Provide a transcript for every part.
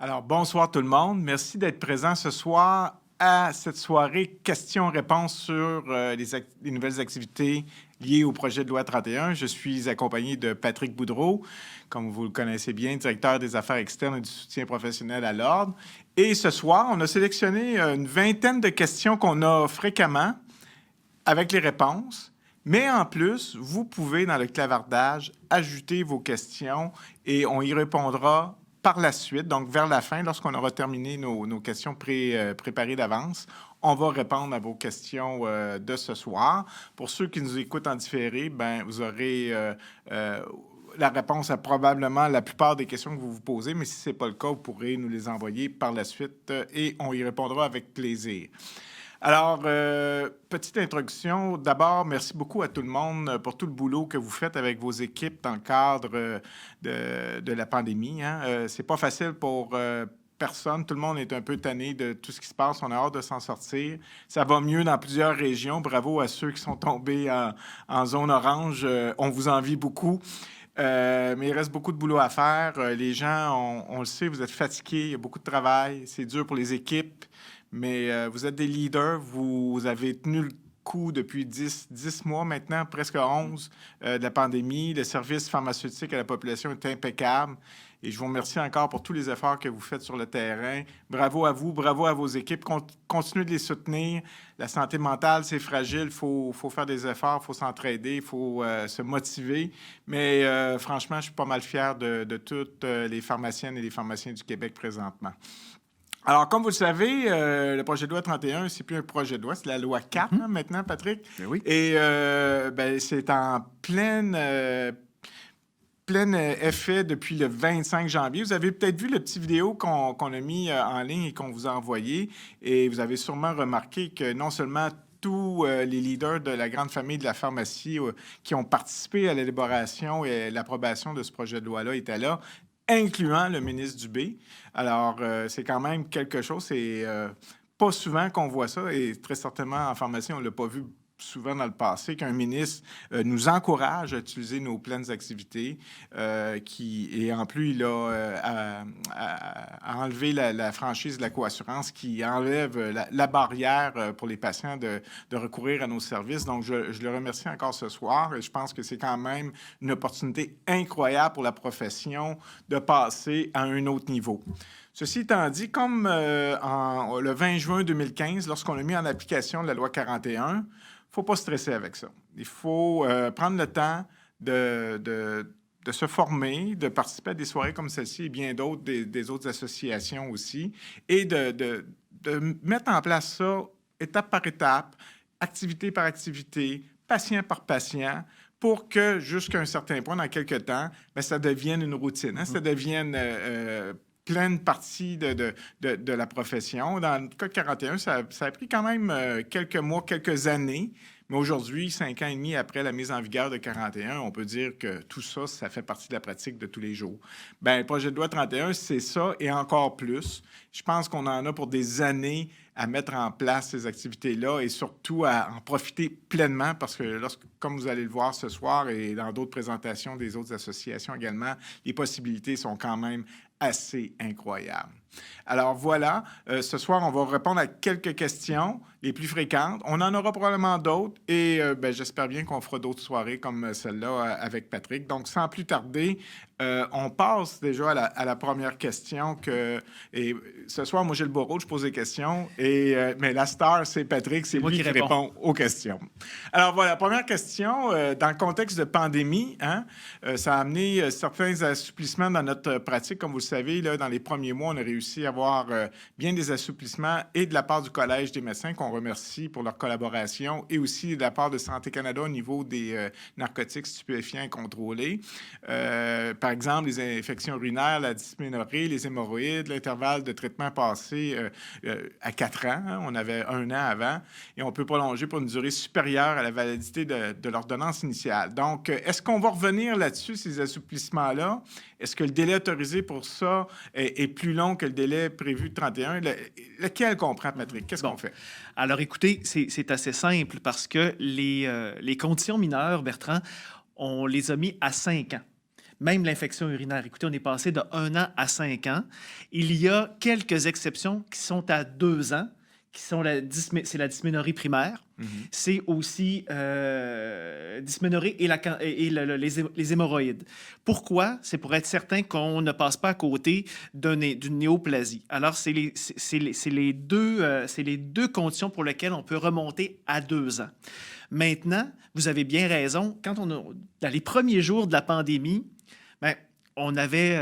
Alors, bonsoir tout le monde. Merci d'être présent ce soir à cette soirée questions-réponses sur les nouvelles activités liées au projet de loi 31. Je suis accompagné de Patrick Boudreau, comme vous le connaissez bien, directeur des affaires externes et du soutien professionnel à l'Ordre. Et ce soir, on a sélectionné une vingtaine de questions qu'on a fréquemment avec les réponses. Mais en plus, vous pouvez, dans le clavardage, ajouter vos questions et on y répondra par la suite, donc vers la fin, lorsqu'on aura terminé nos questions préparées d'avance. On va répondre à vos questions de ce soir. Pour ceux qui nous écoutent en différé, ben, vous aurez la réponse à probablement la plupart des questions que vous vous posez, mais si ce n'est pas le cas, vous pourrez nous les envoyer par la suite et on y répondra avec plaisir. Alors, petite introduction. D'abord, merci beaucoup à tout le monde pour tout le boulot que vous faites avec vos équipes dans le cadre de la pandémie. C'est pas facile pour personne. Tout le monde est un peu tanné de tout ce qui se passe. On a hâte de s'en sortir. Ça va mieux dans plusieurs régions. Bravo à ceux qui sont tombés en zone orange. On vous envie beaucoup. Mais il reste beaucoup de boulot à faire. Les gens, on le sait, vous êtes fatigués. Il y a beaucoup de travail. C'est dur pour les équipes. Mais vous êtes des leaders, vous avez tenu le coup depuis 10 mois maintenant, presque 11 de la pandémie. Le service pharmaceutique à la population est impeccable. Et je vous remercie encore pour tous les efforts que vous faites sur le terrain. Bravo à vous, bravo à vos équipes. Continuez de les soutenir. La santé mentale, c'est fragile. Il faut faire des efforts, il faut s'entraider, il faut se motiver. Mais franchement, je suis pas mal fier de toutes les pharmaciennes et les pharmaciens du Québec présentement. Alors, comme vous le savez, le projet de loi 31, c'est plus un projet de loi, c'est la loi 4 maintenant, Patrick. Ben oui. Et c'est en plein effet depuis le 25 janvier. Vous avez peut-être vu le petit vidéo qu'on a mis en ligne et qu'on vous a envoyé. Et vous avez sûrement remarqué que non seulement tous les leaders de la grande famille de la pharmacie qui ont participé à l'élaboration et l'approbation de ce projet de loi-là étaient là, incluant le ministre Dubé. Alors, c'est quand même quelque chose. C'est pas souvent qu'on voit ça, et très certainement en pharmacie, on ne l'a pas vu souvent dans le passé, qu'un ministre nous encourage à utiliser nos pleines activités, et en plus, il a enlevé la franchise de la coassurance qui enlève la barrière pour les patients de recourir à nos services. Donc, je le remercie encore ce soir et je pense que c'est quand même une opportunité incroyable pour la profession de passer à un autre niveau. Ceci étant dit, comme le 20 juin 2015, lorsqu'on a mis en application la loi 41, il ne faut pas stresser avec ça. Il faut prendre le temps de se former, de participer à des soirées comme celle-ci et bien d'autres, des autres associations aussi, et de mettre en place ça étape par étape, activité par activité, patient par patient, pour que jusqu'à un certain point, dans quelques temps, bien, ça devienne une routine, ça devienne pleine partie de la profession. Dans le cas de 41, ça a pris quand même quelques mois, quelques années. Mais aujourd'hui, 5 ans et demi après la mise en vigueur de 41, on peut dire que tout ça, ça fait partie de la pratique de tous les jours. Bien, le projet de loi 31, c'est ça et encore plus. Je pense qu'on en a pour des années à mettre en place ces activités-là et surtout à en profiter pleinement parce que, comme vous allez le voir ce soir et dans d'autres présentations des autres associations également, les possibilités sont quand même assez incroyables. Alors voilà, ce soir, on va répondre à quelques questions, les plus fréquentes. On en aura probablement d'autres et j'espère bien qu'on fera d'autres soirées comme celle-là avec Patrick. Donc, sans plus tarder, on passe déjà à la première question. Et ce soir, moi, j'ai le beau rôle, je pose des questions, mais la star, c'est Patrick, c'est lui qui répond aux questions. Alors voilà, première question. Dans le contexte de pandémie, ça a amené certains assouplissements dans notre pratique. Comme vous le savez, là, dans les premiers mois, on a réussi à avoir bien des assouplissements et de la part du Collège des médecins, qu'on remercie pour leur collaboration, et aussi de la part de Santé Canada au niveau des narcotiques stupéfiants incontrôlés. Par exemple, les infections urinaires, la dysménorrhée, les hémorroïdes, l'intervalle de traitement passé à 4 ans. On avait 1 an avant, et on peut prolonger pour une durée supérieure à la validité de l'ordonnance initiale. Donc, est-ce qu'on va revenir là-dessus, ces assouplissements-là? Est-ce que le délai autorisé pour ça est plus long que le délai prévu de 31? Lequel qu'on prend, Patrick? Qu'est-ce qu'on fait? Alors, écoutez, c'est assez simple parce que les conditions mineures, Bertrand, on les a mis à 5 ans. même l'infection urinaire. Écoutez, on est passé de 1 an à 5 ans. Il y a quelques exceptions qui sont à 2 ans, qui sont c'est la dysménorrhée primaire. C'est aussi dysménorrhée et les hémorroïdes. Pourquoi? C'est pour être certain qu'on ne passe pas à côté d'une néoplasie. Alors, c'est les deux conditions pour lesquelles on peut remonter à 2 ans. Maintenant, vous avez bien raison, dans les premiers jours de la pandémie, bien, on avait,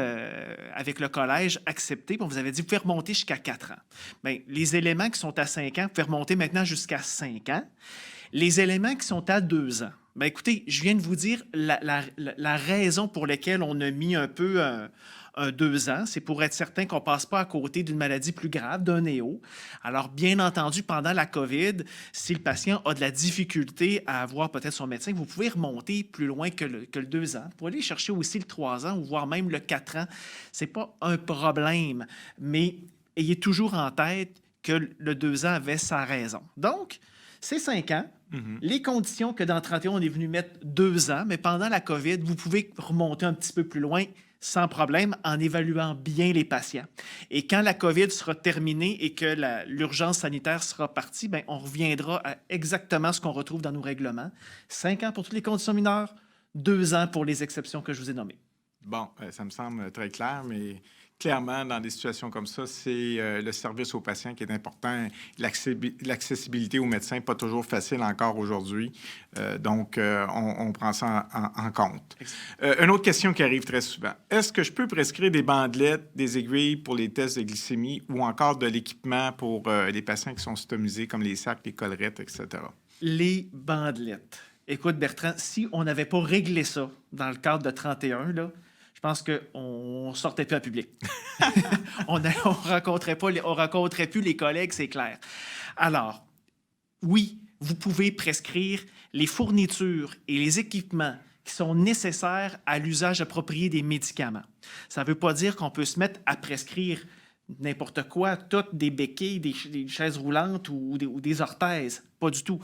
avec le collège, accepté, puis on vous avait dit, vous pouvez remonter jusqu'à 4 ans. Bien, les éléments qui sont à 5 ans, vous pouvez remonter maintenant jusqu'à 5 ans. Les éléments qui sont à 2 ans, bien, écoutez, je viens de vous dire la raison pour laquelle on a mis un peu un 2 ans, c'est pour être certain qu'on ne passe pas à côté d'une maladie plus grave, d'un néo. Alors, bien entendu, pendant la COVID, si le patient a de la difficulté à avoir peut-être son médecin, vous pouvez remonter plus loin que le 2 ans. Vous pouvez aller chercher aussi le 3 ans ou voire même le 4 ans. Ce n'est pas un problème, mais ayez toujours en tête que le 2 ans avait sa raison. Donc, c'est 5 ans. Les conditions que dans 31, on est venu mettre 2 ans, mais pendant la COVID, vous pouvez remonter un petit peu plus loin sans problème en évaluant bien les patients. Et quand la COVID sera terminée et que l'urgence sanitaire sera partie, bien, on reviendra à exactement ce qu'on retrouve dans nos règlements. 5 ans pour toutes les conditions mineures, 2 ans pour les exceptions que je vous ai nommées. Bon, ça me semble très clair, mais clairement, dans des situations comme ça, c'est le service aux patients qui est important. L'accessibilité aux médecins n'est pas toujours facile encore aujourd'hui. Donc, on prend ça en compte. Une autre question qui arrive très souvent. Est-ce que je peux prescrire des bandelettes, des aiguilles pour les tests de glycémie ou encore de l'équipement pour les patients qui sont stomisés, comme les sacs, les collerettes, etc.? Les bandelettes. Écoute, Bertrand, si on n'avait pas réglé ça dans le cadre de 31, là, je pense qu'on ne sortait plus à public. on ne rencontrait plus les collègues, c'est clair. Alors, oui, vous pouvez prescrire les fournitures et les équipements qui sont nécessaires à l'usage approprié des médicaments. Ça ne veut pas dire qu'on peut se mettre à prescrire n'importe quoi, toutes des béquilles, des chaises roulantes ou des orthèses. Pas du tout.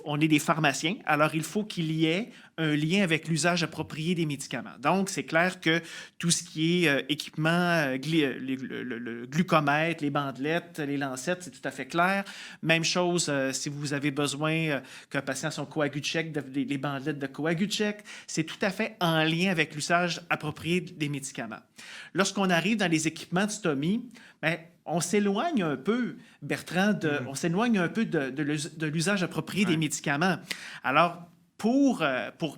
On est des pharmaciens, alors il faut qu'il y ait un lien avec l'usage approprié des médicaments. Donc, c'est clair que tout ce qui est équipement, le glucomètre, les bandelettes, les lancettes, c'est tout à fait clair. Même chose si vous avez besoin qu'un patient son Coagucheck, les bandelettes de Coagucheck, c'est tout à fait en lien avec l'usage approprié des médicaments. Lorsqu'on arrive dans les équipements de stomie, bien, on s'éloigne un peu, Bertrand, on s'éloigne un peu de l'usage approprié des médicaments. Alors, pour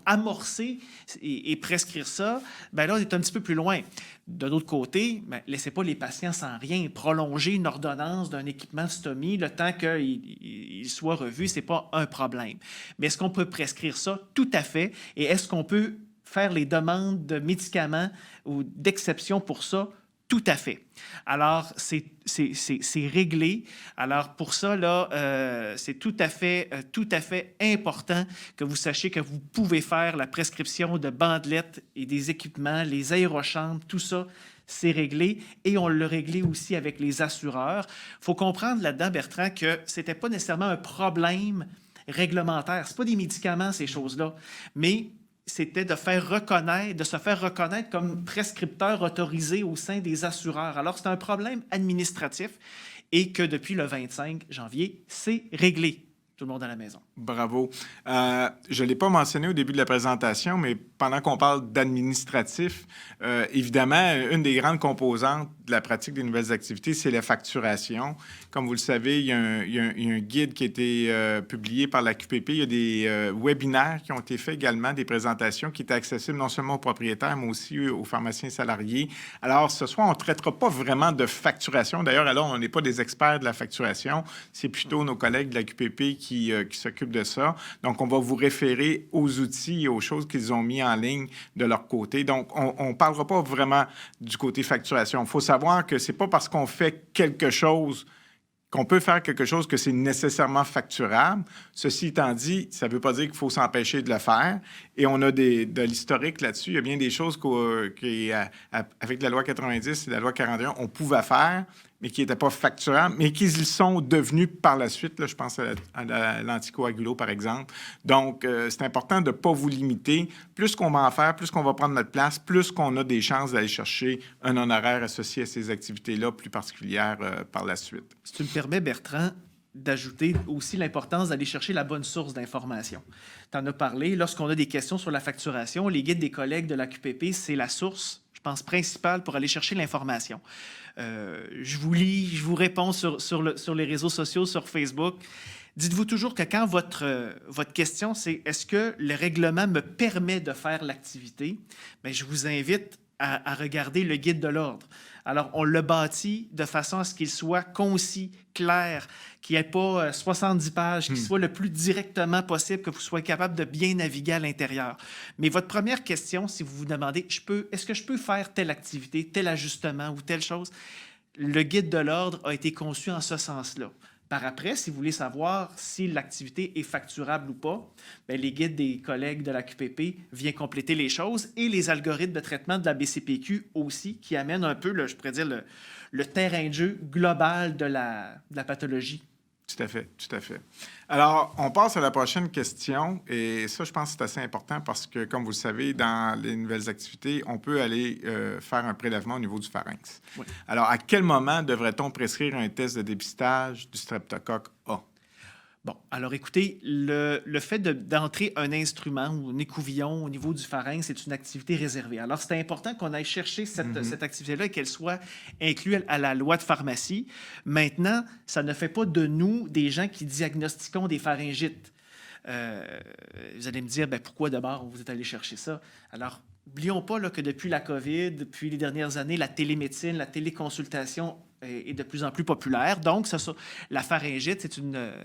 amorcer et prescrire ça, bien là, on est un petit peu plus loin. De l'autre côté, bien, laissez pas les patients sans rien. Prolonger une ordonnance d'un équipement de stomie le temps qu'il soit revu, ce n'est pas un problème. Mais est-ce qu'on peut prescrire ça? Tout à fait. Et est-ce qu'on peut faire les demandes de médicaments ou d'exception pour ça? Tout à fait. Alors, c'est réglé. Alors, pour ça, là, c'est tout à fait important que vous sachiez que vous pouvez faire la prescription de bandelettes et des équipements, les aérochambres, tout ça, c'est réglé. Et on l'a réglé aussi avec les assureurs. Il faut comprendre là-dedans, Bertrand, que ce n'était pas nécessairement un problème réglementaire. Ce pas des médicaments, ces choses-là. Mais c'était de se faire reconnaître comme prescripteur autorisé au sein des assureurs. Alors, c'est un problème administratif et que depuis le 25 janvier, c'est réglé. Tout le monde à la maison. Bravo. Je ne l'ai pas mentionné au début de la présentation, mais pendant qu'on parle d'administratif, évidemment, une des grandes composantes de la pratique des nouvelles activités, c'est la facturation. Comme vous le savez, il y a un guide qui a été publié par la QPP. Il y a des webinaires qui ont été faits également, des présentations qui étaient accessibles non seulement aux propriétaires, mais aussi aux pharmaciens salariés. Alors, ce soir, on ne traitera pas vraiment de facturation. D'ailleurs, alors, on n'est pas des experts de la facturation. C'est plutôt nos collègues de la QPP qui s'occupent de ça. Donc, on va vous référer aux outils et aux choses qu'ils ont mis en ligne de leur côté. Donc, on ne parlera pas vraiment du côté facturation. Il faut savoir que ce n'est pas parce qu'on fait quelque chose qu'on peut faire quelque chose que c'est nécessairement facturable. Ceci étant dit, ça ne veut pas dire qu'il faut s'empêcher de le faire. Et on a de l'historique là-dessus. Il y a bien des choses qu'avec la loi 90 et la loi 41, on pouvait faire. mais qui n'étaient pas facturables, mais qu'ils le sont devenus par la suite. Là, je pense à l'anticoagulo, par exemple. Donc, c'est important de ne pas vous limiter. Plus qu'on va en faire, plus qu'on va prendre notre place, plus qu'on a des chances d'aller chercher un honoraire associé à ces activités-là plus particulières par la suite. Si tu me permets, Bertrand, d'ajouter aussi l'importance d'aller chercher la bonne source d'information. Tu en as parlé, lorsqu'on a des questions sur la facturation, les guides des collègues de la QPP, c'est la source, je pense, principale pour aller chercher l'information. Je vous lis, je vous réponds sur les réseaux sociaux, sur Facebook. Dites-vous toujours que quand votre question, c'est « Est-ce que le règlement me permet de faire l'activité? » Bien, je vous invite à regarder le guide de l'ordre. Alors, on l'a bâti de façon à ce qu'il soit concis, clair, qu'il n'y ait pas 70 pages, qu'il soit le plus directement possible, que vous soyez capable de bien naviguer à l'intérieur. Mais votre première question, si vous vous demandez, est-ce que je peux faire telle activité, tel ajustement ou telle chose? Le guide de l'ordre a été conçu en ce sens-là. Par après, si vous voulez savoir si l'activité est facturable ou pas, bien, les guides des collègues de la QPP viennent compléter les choses et les algorithmes de traitement de la BCPQ aussi, qui amènent un peu, je pourrais dire, le terrain de jeu global de la pathologie. Tout à fait, tout à fait. Alors, on passe à la prochaine question, et ça, je pense que c'est assez important parce que, comme vous le savez, dans les nouvelles activités, on peut aller faire un prélèvement au niveau du pharynx. Oui. Alors, à quel moment devrait-on prescrire un test de dépistage du streptocoque A? Bon, alors écoutez, le fait d'entrer un instrument ou un écouvillon au niveau du pharynx, c'est une activité réservée. Alors, c'est important qu'on aille chercher cette activité-là et qu'elle soit inclue à la loi de pharmacie. Maintenant, ça ne fait pas de nous des gens qui diagnostiquons des pharyngites. Vous allez me dire, ben, pourquoi d'abord vous êtes allé chercher ça? Alors, n'oublions pas là, que depuis la COVID, depuis les dernières années, la télémédecine, la téléconsultation est de plus en plus populaire. Donc, la pharyngite,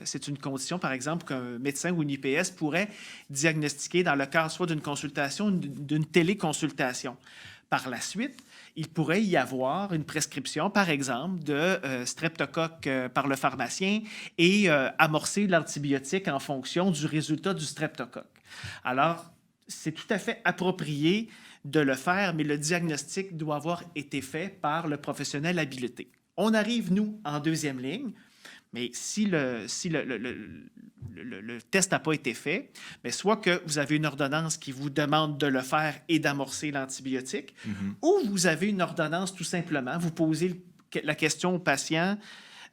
c'est une condition, par exemple, qu'un médecin ou une IPS pourrait diagnostiquer dans le cadre soit d'une consultation ou d'une téléconsultation. Par la suite, il pourrait y avoir une prescription, par exemple, de streptocoque par le pharmacien et amorcer l'antibiotique en fonction du résultat du streptocoque. Alors, c'est tout à fait approprié de le faire, mais le diagnostic doit avoir été fait par le professionnel habilité. On arrive, nous, en deuxième ligne, mais si le test n'a pas été fait, bien, soit que vous avez une ordonnance qui vous demande de le faire et d'amorcer l'antibiotique, ou vous avez une ordonnance tout simplement, vous posez la question au patient,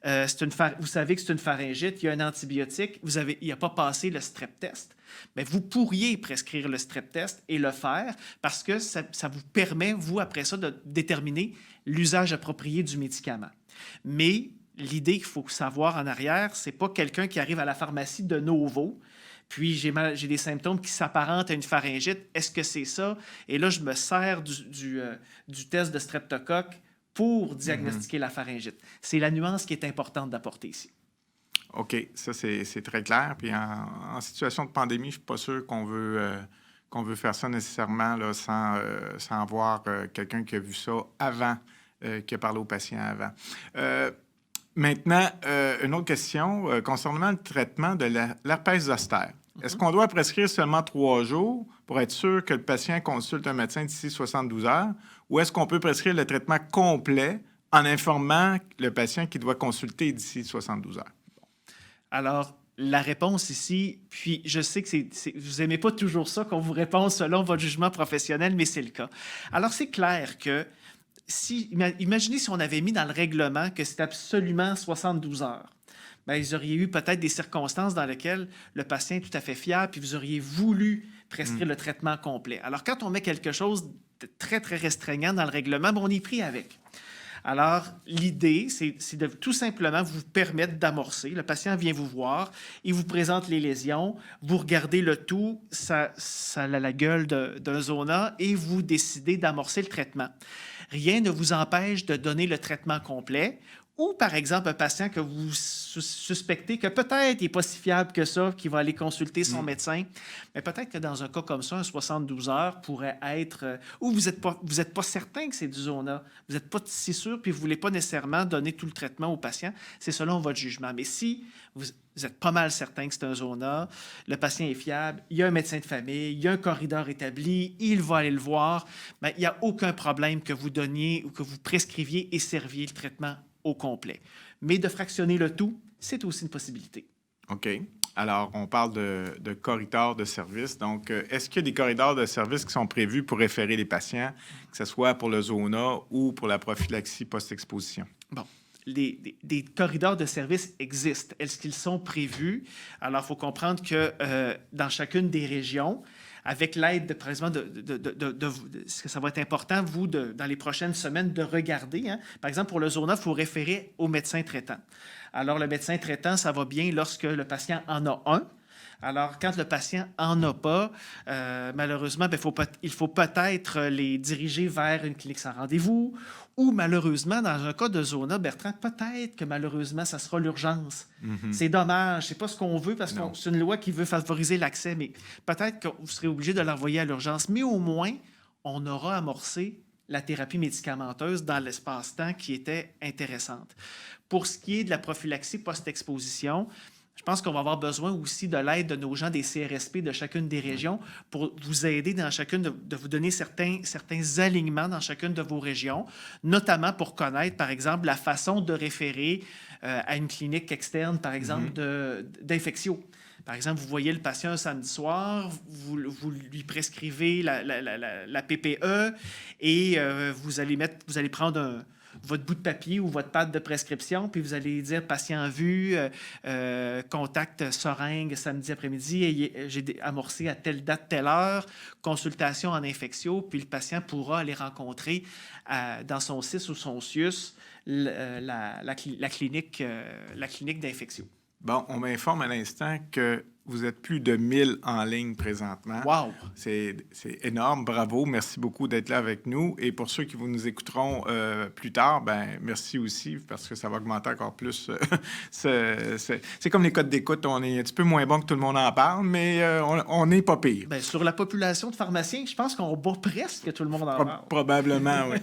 vous savez que c'est une pharyngite, il y a un antibiotique, il n'a pas passé le strep test. Bien, vous pourriez prescrire le strep test et le faire parce que ça vous permet, vous, après ça, de déterminer l'usage approprié du médicament. Mais l'idée qu'il faut savoir en arrière, c'est pas quelqu'un qui arrive à la pharmacie de novo, puis j'ai des symptômes qui s'apparentent à une pharyngite. Est-ce que c'est ça? Et là, je me sers du test de streptocoque pour diagnostiquer la pharyngite. C'est la nuance qui est importante d'apporter ici. OK, ça, c'est très clair. Puis en situation de pandémie, je ne suis pas sûr qu'on veut faire ça nécessairement là, sans voir quelqu'un qui a vu ça avant, qui a parlé au patient avant. Maintenant, une autre question concernant le traitement de l'herpès zoster. Est-ce qu'on doit prescrire seulement 3 jours pour être sûr que le patient consulte un médecin d'ici 72 heures ou est-ce qu'on peut prescrire le traitement complet en informant le patient qu'il doit consulter d'ici 72 heures? Alors, la réponse ici, puis je sais que vous n'aimez pas toujours ça qu'on vous répond selon votre jugement professionnel, mais c'est le cas. Alors, c'est clair que imaginez si on avait mis dans le règlement que c'est absolument 72 heures. Bien, vous auriez eu peut-être des circonstances dans lesquelles le patient est tout à fait fiable, puis vous auriez voulu prescrire le traitement complet. Alors, quand on met quelque chose de très, très restreignant dans le règlement, bien, on est pris avec. Alors, l'idée, c'est de tout simplement vous permettre d'amorcer. Le patient vient vous voir, il vous présente les lésions, vous regardez le tout, ça a la gueule d'un zona et vous décidez d'amorcer le traitement. Rien ne vous empêche de donner le traitement complet. Ou, par exemple, un patient que vous suspectez que peut-être il n'est pas si fiable que ça, qu'il va aller consulter son médecin, mais peut-être que dans un cas comme ça, un 72 heures pourrait être... ou vous n'êtes pas certain que c'est du zona, vous n'êtes pas si sûr, puis vous ne voulez pas nécessairement donner tout le traitement au patient, c'est selon votre jugement. Mais si vous êtes pas mal certain que c'est un zona, le patient est fiable, il y a un médecin de famille, il y a un corridor établi, il va aller le voir, bien, il n'y a aucun problème que vous donniez ou que vous prescriviez et serviez le traitement au complet. Mais de fractionner le tout, c'est aussi une possibilité. OK. Alors, on parle de corridors de services. Donc, est-ce qu'il y a des corridors de services qui sont prévus pour référer les patients, que ce soit pour le zona ou pour la prophylaxie post-exposition? Bon. Des corridors de services existent. Est-ce qu'ils sont prévus? Alors, il faut comprendre que dans chacune des régions, avec l'aide, par exemple, ça va être important, vous, dans les prochaines semaines, de regarder. Hein? Par exemple, pour le zona, il faut référer au médecin traitant. Alors, le médecin traitant, ça va bien lorsque le patient en a un. Alors, quand le patient n'en a pas, malheureusement, il faut peut-être les diriger vers une clinique sans rendez-vous ou malheureusement, dans un cas de zona, Bertrand, peut-être que malheureusement, ça sera l'urgence. Mm-hmm. C'est dommage. C'est pas ce qu'on veut parce que c'est une loi qui veut favoriser l'accès, mais peut-être que vous serez obligé de l'envoyer à l'urgence. Mais au moins, on aura amorcé la thérapie médicamenteuse dans l'espace-temps qui était intéressante. Pour ce qui est de la prophylaxie post-exposition, je pense qu'on va avoir besoin aussi de l'aide de nos gens des CRSP de chacune des régions pour vous aider dans chacune, de vous donner certains alignements dans chacune de vos régions, notamment pour connaître, par exemple, la façon de référer à une clinique externe, par exemple, d'infectio. Par exemple, vous voyez le patient un samedi soir, vous lui prescrivez la PPE et vous allez prendre votre bout de papier ou votre pad de prescription, puis vous allez dire patient en vue, contact seringue samedi après-midi, j'ai amorcé à telle date, telle heure, consultation en infectio, puis le patient pourra aller rencontrer dans son CIS ou son CIUS la clinique d'infectio. Bon, on m'informe à l'instant que vous êtes plus de 1000 en ligne présentement. Wow! C'est énorme. Bravo. Merci beaucoup d'être là avec nous. Et pour ceux qui vous nous écouteront plus tard, ben merci aussi parce que ça va augmenter encore plus. C'est comme les codes d'écoute. On est un petit peu moins bon que tout le monde en parle, mais on n'est pas pire. Bien, sur la population de pharmaciens, je pense qu'on bat presque tout le monde en parle. Probablement, oui.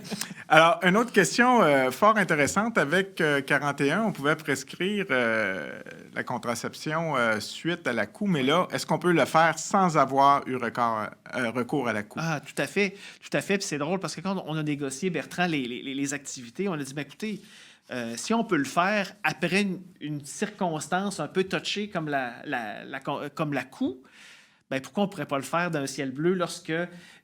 Alors, une autre question fort intéressante. Avec 41, on pouvait prescrire la contraception suite à la COU, mais là, est-ce qu'on peut le faire sans avoir eu recours à la COU? Ah, tout à fait. Tout à fait. Puis c'est drôle parce que quand on a négocié, Bertrand, les activités, on a dit, bien, écoutez, si on peut le faire après une circonstance un peu touchée comme la COU, bien, pourquoi on ne pourrait pas le faire d'un ciel bleu lorsque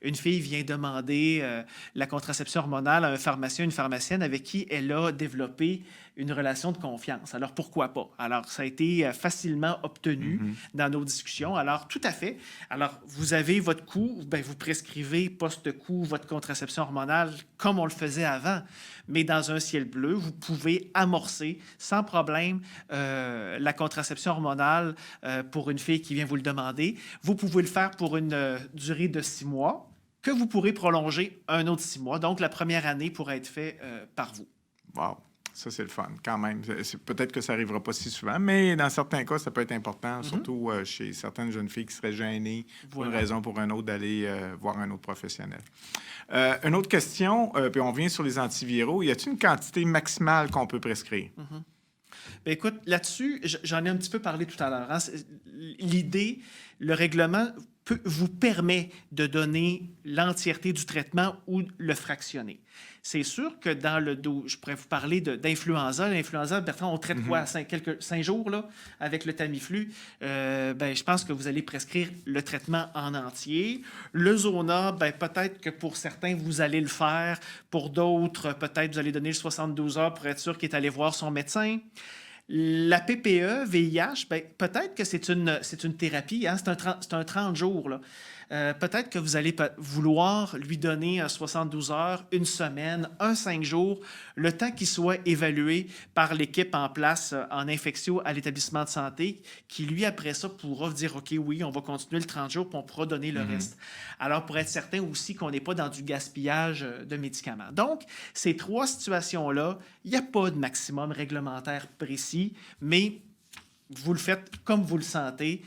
une fille vient demander la contraception hormonale à un pharmacien, une pharmacienne avec qui elle a développé une relation de confiance. Alors, pourquoi pas? Alors, ça a été facilement obtenu dans nos discussions. Alors, tout à fait. Alors, vous avez votre coût, bien, vous prescrivez post-coût votre contraception hormonale comme on le faisait avant, mais dans un ciel bleu, vous pouvez amorcer sans problème la contraception hormonale pour une fille qui vient vous le demander. Vous pouvez le faire pour une durée de 6 mois que vous pourrez prolonger un autre 6 mois. Donc, la première année pourra être faite par vous. Wow! Ça, c'est le fun, quand même. Peut-être que ça n'arrivera pas si souvent, mais dans certains cas, ça peut être important, surtout chez certaines jeunes filles qui seraient gênées pour une raison ou pour une autre d'aller voir un autre professionnel. Une autre question, puis on vient sur les antiviraux. Y a-t-il une quantité maximale qu'on peut prescrire? Bien, écoute, là-dessus, j'en ai un petit peu parlé tout à l'heure. Hein? L'idée, le règlement vous permet de donner l'entièreté du traitement ou le fractionner. C'est sûr que dans le dos, je pourrais vous parler d'influenza. L'influenza, Bertrand, on traite quoi? 5 jours là, avec le Tamiflu? Ben, je pense que vous allez prescrire le traitement en entier. Le zona, ben, peut-être que pour certains, vous allez le faire. Pour d'autres, peut-être vous allez donner le 72 heures pour être sûr qu'il est allé voir son médecin. La PPE, VIH, ben, peut-être que c'est une thérapie, hein? C'est un 30 jours. Là. Peut-être que vous allez vouloir lui donner un 72 heures, une semaine, un 5 jours, le temps qu'il soit évalué par l'équipe en place en infectio à l'établissement de santé, qui lui, après ça, pourra dire, OK, oui, on va continuer le 30 jours, puis on pourra donner le reste. Alors, pour être certain aussi qu'on n'est pas dans du gaspillage de médicaments. Donc, ces 3 situations-là, il n'y a pas de maximum réglementaire précis, mais vous le faites comme vous le sentez.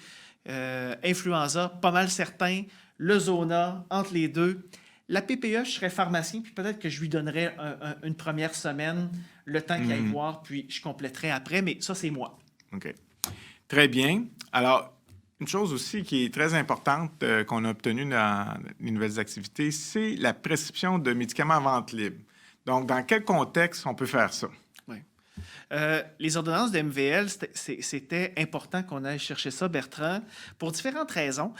Influenza, pas mal certain. Le zona, entre les deux. La PPE, je serais pharmacien, puis peut-être que je lui donnerais une première semaine, le temps qu'il aille voir, puis je compléterai après, mais ça, c'est moi. OK. Très bien. Alors, une chose aussi qui est très importante qu'on a obtenue dans les nouvelles activités, c'est la prescription de médicaments à vente libre. Donc, dans quel contexte on peut faire ça? Oui. Les ordonnances de MVL, c'était important qu'on aille chercher ça, Bertrand, pour différentes raisons.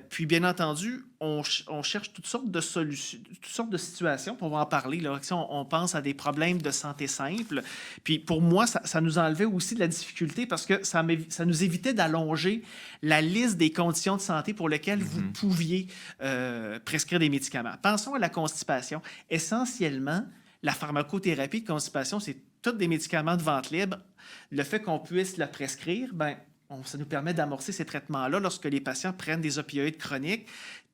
Puis, bien entendu, on cherche toutes sortes de solutions, toutes sortes de situations, puis on va en parler. Là. Si on pense à des problèmes de santé simples. Puis, pour moi, ça nous enlevait aussi de la difficulté parce que ça nous évitait d'allonger la liste des conditions de santé pour lesquelles vous pouviez prescrire des médicaments. Pensons à la constipation. Essentiellement, la pharmacothérapie de constipation, c'est tous des médicaments de vente libre. Le fait qu'on puisse le prescrire, ça nous permet d'amorcer ces traitements-là lorsque les patients prennent des opioïdes chroniques.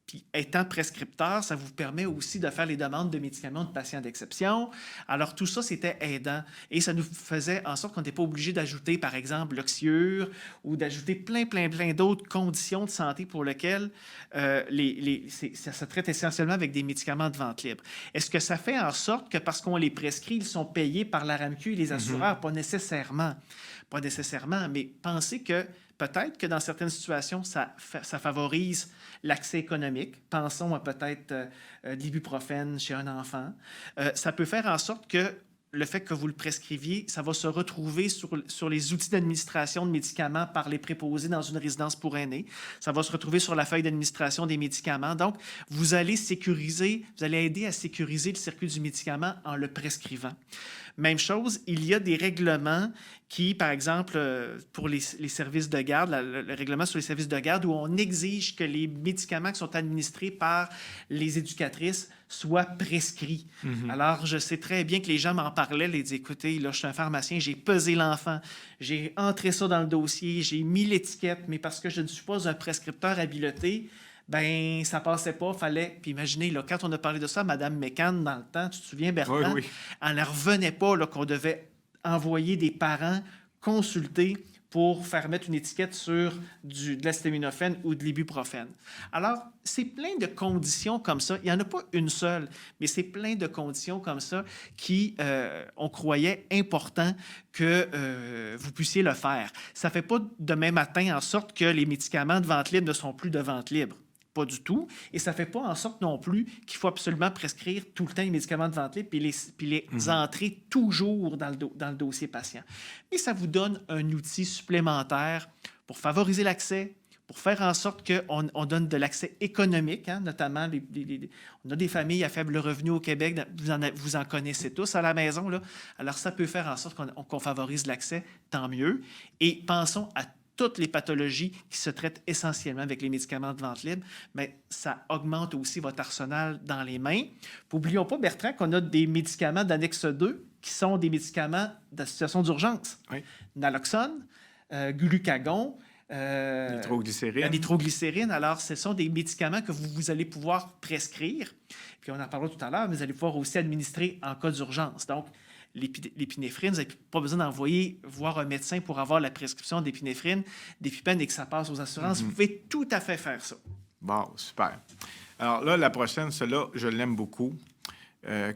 Puis, étant prescripteur, ça vous permet aussi de faire les demandes de médicaments de patients d'exception. Alors, tout ça, c'était aidant. Et ça nous faisait en sorte qu'on n'était pas obligé d'ajouter, par exemple, l'oxyure ou d'ajouter plein d'autres conditions de santé pour lesquelles ça se traite essentiellement avec des médicaments de vente libre. Est-ce que ça fait en sorte que parce qu'on les prescrit, ils sont payés par la RAMQ et les assureurs? Pas nécessairement. Pas nécessairement, mais pensez que peut-être que dans certaines situations, ça favorise l'accès économique. Pensons à peut-être de l'ibuprofène chez un enfant. Ça peut faire en sorte que le fait que vous le prescriviez, ça va se retrouver sur les outils d'administration de médicaments par les préposés dans une résidence pour aînés. Ça va se retrouver sur la feuille d'administration des médicaments. Donc, vous allez aider à sécuriser le circuit du médicament en le prescrivant. Même chose, il y a des règlements qui, par exemple, pour les services de garde, le règlement sur les services de garde, où on exige que les médicaments qui sont administrés par les éducatrices soient prescrits. Alors, je sais très bien que les gens m'en parlaient, les disaient, écoutez, là, je suis un pharmacien, j'ai pesé l'enfant, j'ai entré ça dans le dossier, j'ai mis l'étiquette, mais parce que je ne suis pas un prescripteur habilité, ça passait pas, fallait... Puis imaginez, là, quand on a parlé de ça, Mme McCann, dans le temps, tu te souviens, Bertrand? Oui. Elle ne revenait pas là, qu'on devait envoyer des parents consulter pour faire mettre une étiquette sur de l'acétaminophène ou de l'ibuprofène. Alors, c'est plein de conditions comme ça. Il n'y en a pas une seule, mais c'est plein de conditions comme ça qui, on croyait important que vous puissiez le faire. Ça ne fait pas demain matin en sorte que les médicaments de vente libre ne sont plus de vente libre. Pas du tout. Et ça ne fait pas en sorte non plus qu'il faut absolument prescrire tout le temps les médicaments de vente libre puis les entrer toujours dans le dossier patient. Mais ça vous donne un outil supplémentaire pour favoriser l'accès, pour faire en sorte qu'on donne de l'accès économique, notamment on a des familles à faible revenu au Québec, vous en connaissez tous à la maison, là. Alors ça peut faire en sorte qu'on favorise l'accès, tant mieux. Et pensons à toutes les pathologies qui se traitent essentiellement avec les médicaments de vente libre, mais ça augmente aussi votre arsenal dans les mains. N'oublions pas, Bertrand, qu'on a des médicaments d'annexe 2 qui sont des médicaments de situation d'urgence. Oui. Naloxone, glucagon, nitroglycérine. Alors, ce sont des médicaments que vous allez pouvoir prescrire. Puis on en parlera tout à l'heure, mais vous allez pouvoir aussi administrer en cas d'urgence. Donc, l'épinéphrine, vous n'avez pas besoin d'envoyer voir un médecin pour avoir la prescription d'épinéphrine, d'EpiPen et que ça passe aux assurances. Vous pouvez tout à fait faire ça. Bon, super. Alors là, la prochaine, celle-là, je l'aime beaucoup.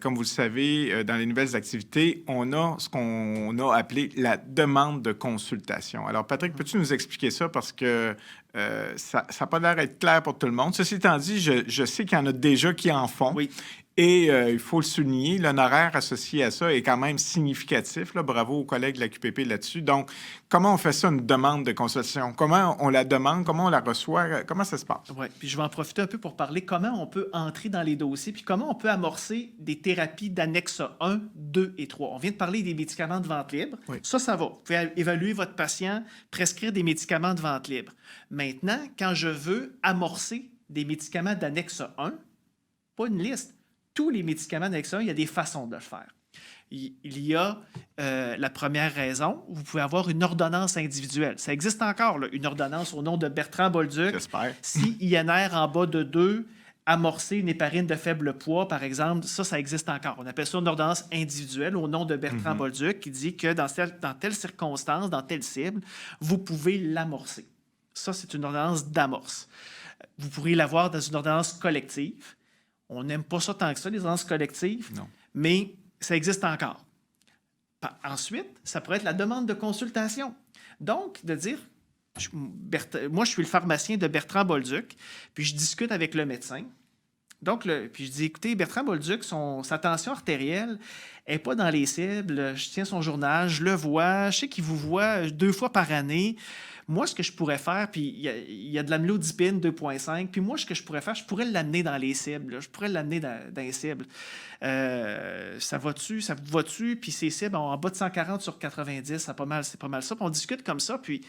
Comme vous le savez, dans les nouvelles activités, on a ce qu'on a appelé la demande de consultation. Alors, Patrick, peux-tu nous expliquer ça? Parce que ça n'a pas l'air d'être clair pour tout le monde. Ceci étant dit, je sais qu'il y en a déjà qui en font. Oui. Et il faut le souligner, l'honoraire associé à ça est quand même significatif. Là. Bravo aux collègues de la QPP là-dessus. Donc, comment on fait ça, une demande de consultation? Comment on la demande? Comment on la reçoit? Comment ça se passe? Oui, puis je vais en profiter un peu pour parler comment on peut entrer dans les dossiers, puis comment on peut amorcer des thérapies d'annexe 1, 2 et 3. On vient de parler des médicaments de vente libre. Oui. Ça va. Vous pouvez évaluer votre patient, prescrire des médicaments de vente libre. Maintenant, quand je veux amorcer des médicaments d'annexe 1, pas une liste, tous les médicaments d'annexe 1, il y a des façons de le faire. Il y a la première raison, vous pouvez avoir une ordonnance individuelle. Ça existe encore, là, une ordonnance au nom de Bertrand Bolduc. J'espère. Si INR en bas de 2, amorcer une héparine de faible poids, par exemple, ça existe encore. On appelle ça une ordonnance individuelle au nom de Bertrand Bolduc qui dit que dans telle circonstance, dans telle cible, vous pouvez l'amorcer. Ça, c'est une ordonnance d'amorce. Vous pourriez l'avoir dans une ordonnance collective. On n'aime pas ça tant que ça, les ordonnances collectives, non. Mais ça existe encore. Ensuite, ça pourrait être la demande de consultation. Donc, de dire, moi, je suis le pharmacien de Bertrand Bolduc, puis je discute avec le médecin. Donc, puis je dis, écoutez, Bertrand Bolduc, sa tension artérielle n'est pas dans les cibles. Je tiens son journal, je le vois, je sais qu'il vous voit 2 fois par année. Moi, ce que je pourrais faire, puis il y a de l'amlodipine 2,5, puis moi, ce que je pourrais faire, je pourrais l'amener dans les cibles. Là. Je pourrais l'amener dans les cibles. Ça va-tu? Ça vous va-tu? Puis ces cibles en bas de 140 sur 90, c'est pas mal ça. Puis on discute comme ça. Puis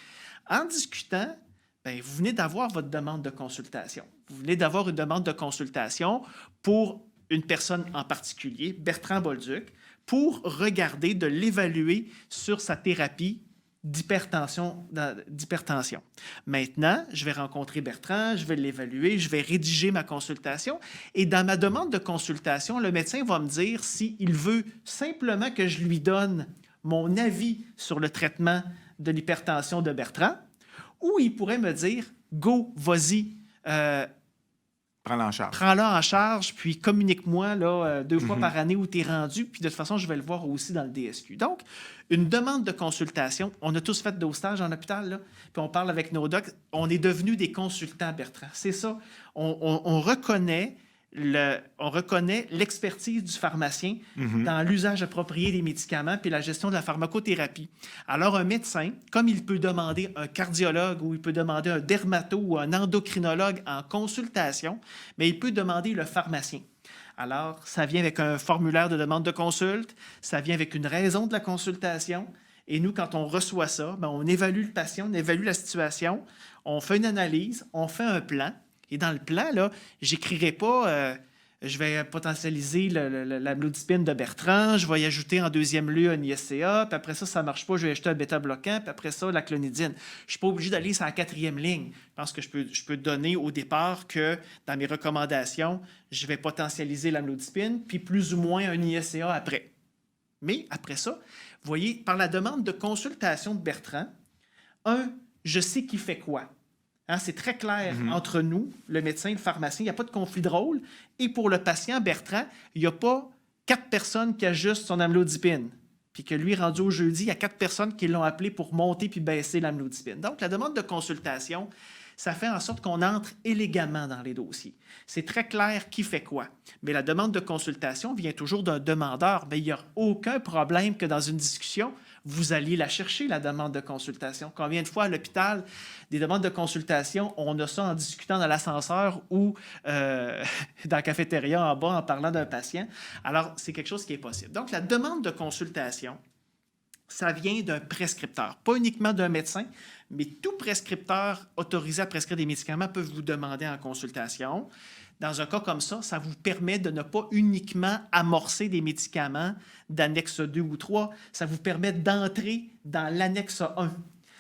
en discutant, bien, vous venez d'avoir votre demande de consultation. Vous venez d'avoir une demande de consultation pour une personne en particulier, Bertrand Bolduc, pour regarder, de l'évaluer sur sa thérapie d'hypertension. Maintenant, je vais rencontrer Bertrand, je vais l'évaluer, je vais rédiger ma consultation et dans ma demande de consultation, le médecin va me dire s'il veut simplement que je lui donne mon avis sur le traitement de l'hypertension de Bertrand ou il pourrait me dire « Go, vas-y, Prends-la en charge. Prends-la en charge, puis communique-moi là, 2 fois par année où tu es rendu, puis de toute façon, je vais le voir aussi dans le DSQ. » Donc, une demande de consultation. On a tous fait de stage en hôpital, là, puis on parle avec nos docs. On est devenus des consultants, Bertrand. C'est ça. On reconnaît l'expertise du pharmacien dans l'usage approprié des médicaments puis la gestion de la pharmacothérapie. Alors, un médecin, comme il peut demander un cardiologue ou il peut demander un dermato ou un endocrinologue en consultation, mais il peut demander le pharmacien. Alors, ça vient avec un formulaire de demande de consulte, ça vient avec une raison de la consultation. Et nous, quand on reçoit ça, bien, on évalue le patient, on évalue la situation, on fait une analyse, on fait un plan. Et dans le plan, là, j'écrirai pas je vais potentialiser l'amlodipine de Bertrand, je vais y ajouter en deuxième lieu un ISCA, puis après ça ne marche pas, je vais ajouter un bêta-bloquant, puis après ça, la clonidine. Je ne suis pas obligé d'aller sur la 4e ligne. Je pense que je peux donner au départ que dans mes recommandations, je vais potentialiser l'amlodipine, puis plus ou moins un ISCA après. Mais après ça, vous voyez, par la demande de consultation de Bertrand, je sais qui fait quoi. Hein, c'est très clair entre nous, le médecin et le pharmacien. Il n'y a pas de conflit de rôle. Et pour le patient Bertrand, il n'y a pas 4 personnes qui ajustent son amlodipine. Puis que lui, rendu au jeudi, il y a 4 personnes qui l'ont appelé pour monter puis baisser l'amlodipine. Donc, la demande de consultation, ça fait en sorte qu'on entre élégamment dans les dossiers. C'est très clair qui fait quoi. Mais la demande de consultation vient toujours d'un demandeur. Mais il n'y a aucun problème que dans une discussion, vous alliez la chercher, la demande de consultation. Combien de fois à l'hôpital, des demandes de consultation, on a ça en discutant dans l'ascenseur ou dans la cafétéria en bas en parlant d'un patient. Alors, c'est quelque chose qui est possible. Donc, la demande de consultation, ça vient d'un prescripteur, pas uniquement d'un médecin, mais tout prescripteur autorisé à prescrire des médicaments peut vous demander en consultation. Dans un cas comme ça, ça vous permet de ne pas uniquement amorcer des médicaments d'annexe 2 ou 3, ça vous permet d'entrer dans l'annexe 1.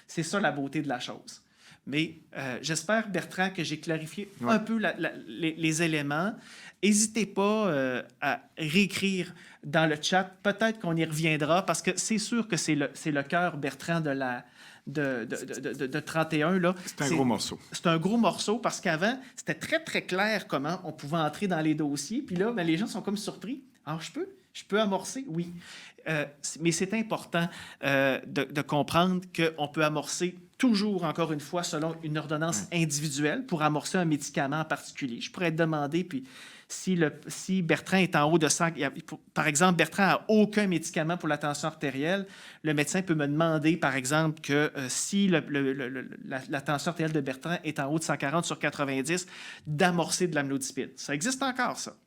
C'est ça la beauté de la chose. Mais j'espère, Bertrand, que j'ai clarifié un peu les éléments. N'hésitez pas à réécrire dans le chat. Peut-être qu'on y reviendra parce que c'est sûr que c'est le cœur, Bertrand, de 31. Là. C'est un gros morceau. C'est un gros morceau parce qu'avant, c'était très, très clair comment on pouvait entrer dans les dossiers. Puis là, les gens sont comme surpris. Alors, je peux amorcer? Oui. Mais c'est important de comprendre qu'on peut amorcer toujours, encore une fois, selon une ordonnance individuelle pour amorcer un médicament en particulier. Je pourrais te demander, puis si Bertrand est en haut de 100, par exemple, Bertrand n'a aucun médicament pour la tension artérielle, le médecin peut me demander, par exemple, que si la tension artérielle de Bertrand est en haut de 140 sur 90, d'amorcer de l'amlodipine. Ça existe encore, ça.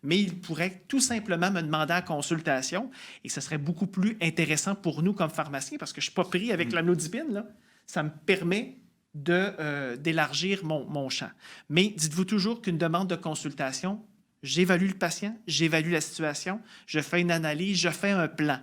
Mais il pourrait tout simplement me demander en consultation, et ce serait beaucoup plus intéressant pour nous comme pharmaciens, parce que je ne suis pas pris avec l'amlodipine, là. Ça me permet d'élargir mon champ. Mais dites-vous toujours qu'une demande de consultation, j'évalue le patient, j'évalue la situation, je fais une analyse, je fais un plan.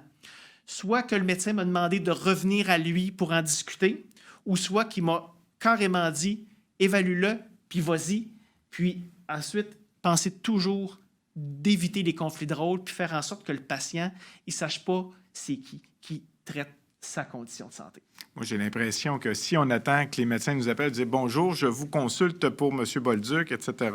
Soit que le médecin m'a demandé de revenir à lui pour en discuter, ou soit qu'il m'a carrément dit « évalue-le, puis vas-y », puis ensuite, pensez toujours d'éviter les conflits de rôle, puis faire en sorte que le patient ne sache pas c'est qui traite sa condition de santé. Moi, j'ai l'impression que si on attend que les médecins nous appellent et disent « Bonjour, je vous consulte pour M. Bolduc, etc. »,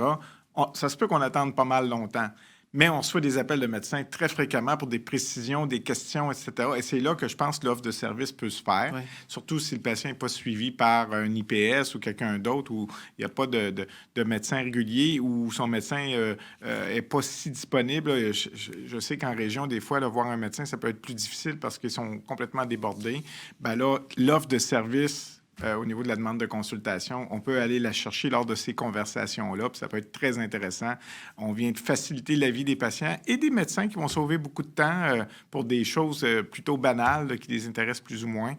ça se peut qu'on attende pas mal longtemps. Mais on reçoit des appels de médecins très fréquemment pour des précisions, des questions, etc. Et c'est là que je pense que l'offre de service peut se faire, Ouais. surtout si le patient n'est pas suivi par un IPS ou quelqu'un d'autre, où il n'y a pas de médecin régulier, ou son médecin n'est pas si disponible. Je sais qu'en région, des fois, là, voir un médecin, ça peut être plus difficile parce qu'ils sont complètement débordés. Ben là, l'offre de service au niveau de la demande de consultation, on peut aller la chercher lors de ces conversations-là, puis ça peut être très intéressant. On vient de faciliter la vie des patients et des médecins qui vont sauver beaucoup de temps pour des choses plutôt banales là, qui les intéressent plus ou moins.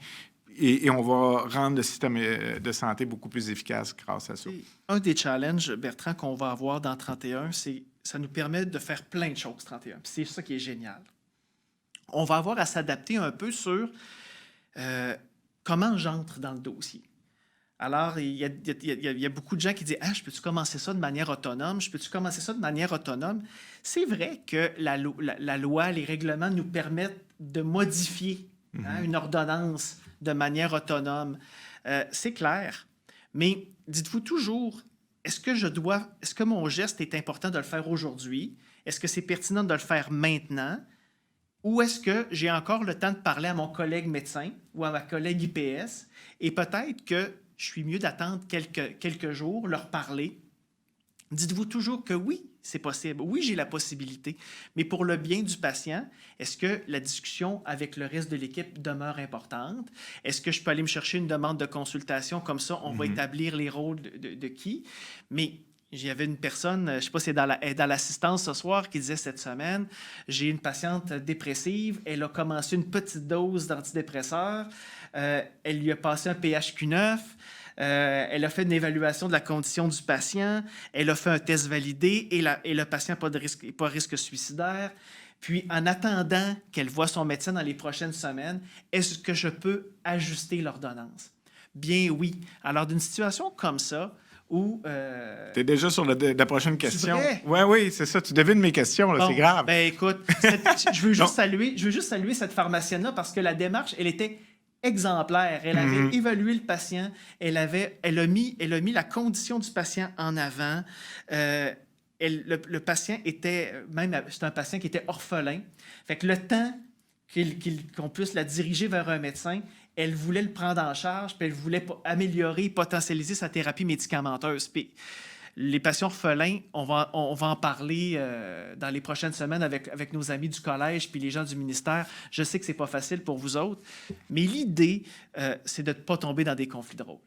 Et on va rendre le système de santé beaucoup plus efficace grâce à ça. Un des challenges, Bertrand, qu'on va avoir dans 31, c'est ça nous permet de faire plein de choses, 31. Puis c'est ça qui est génial. On va avoir à s'adapter un peu sur comment j'entre dans le dossier. Alors, il y a beaucoup de gens qui disent « Ah, je peux-tu commencer ça de manière autonome? Je peux-tu commencer ça de manière autonome? » C'est vrai que la loi, les règlements nous permettent de modifier une ordonnance de manière autonome. C'est clair. Mais dites-vous toujours, est-ce que mon geste est important de le faire aujourd'hui? Est-ce que c'est pertinent de le faire maintenant? Ou est-ce que j'ai encore le temps de parler à mon collègue médecin ou à ma collègue IPS et peut-être que je suis mieux d'attendre quelques jours, leur parler. Dites-vous toujours que oui, c'est possible. Oui, j'ai la possibilité. Mais pour le bien du patient, est-ce que la discussion avec le reste de l'équipe demeure importante? Est-ce que je peux aller me chercher une demande de consultation? Comme ça, on va établir les rôles de qui? Mais il y avait une personne, je ne sais pas si elle est dans l'assistance ce soir, qui disait cette semaine, j'ai une patiente dépressive, elle a commencé une petite dose d'antidépresseurs, elle lui a passé un PHQ-9, elle a fait une évaluation de la condition du patient, elle a fait un test validé et le patient n'a pas de risque suicidaire. Puis, en attendant qu'elle voie son médecin dans les prochaines semaines, est-ce que je peux ajuster l'ordonnance? Bien oui. Alors, d'une situation comme ça, tu es déjà sur la prochaine question. Oui, c'est ça. Tu devines mes questions, là, bon, c'est grave. Ben écoute, je veux juste saluer cette pharmacienne-là parce que la démarche, elle était exemplaire. Elle avait évalué le patient, elle a mis la condition du patient en avant. Le patient était, c'est un patient qui était orphelin. Fait que le temps qu'on puisse la diriger vers un médecin, elle voulait le prendre en charge, puis elle voulait améliorer, potentialiser sa thérapie médicamenteuse. Puis les patients orphelins, on va en parler dans les prochaines semaines avec nos amis du collège puis les gens du ministère. Je sais que c'est pas facile pour vous autres, mais l'idée, c'est de ne pas tomber dans des conflits de rôle.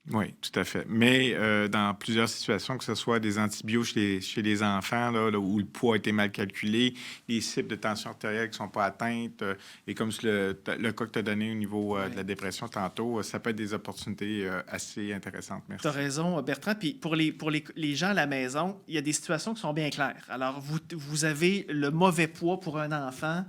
Oui, tout à fait. Mais dans plusieurs situations, que ce soit des antibiotiques chez les enfants, là, où le poids a été mal calculé, les cibles de tension artérielle qui ne sont pas atteintes, et comme le cas que tu as donné au niveau de la dépression tantôt, ça peut être des opportunités assez intéressantes. Merci. Tu as raison, Bertrand. Puis pour les gens à la maison, il y a des situations qui sont bien claires. Alors, vous avez le mauvais poids pour un enfant,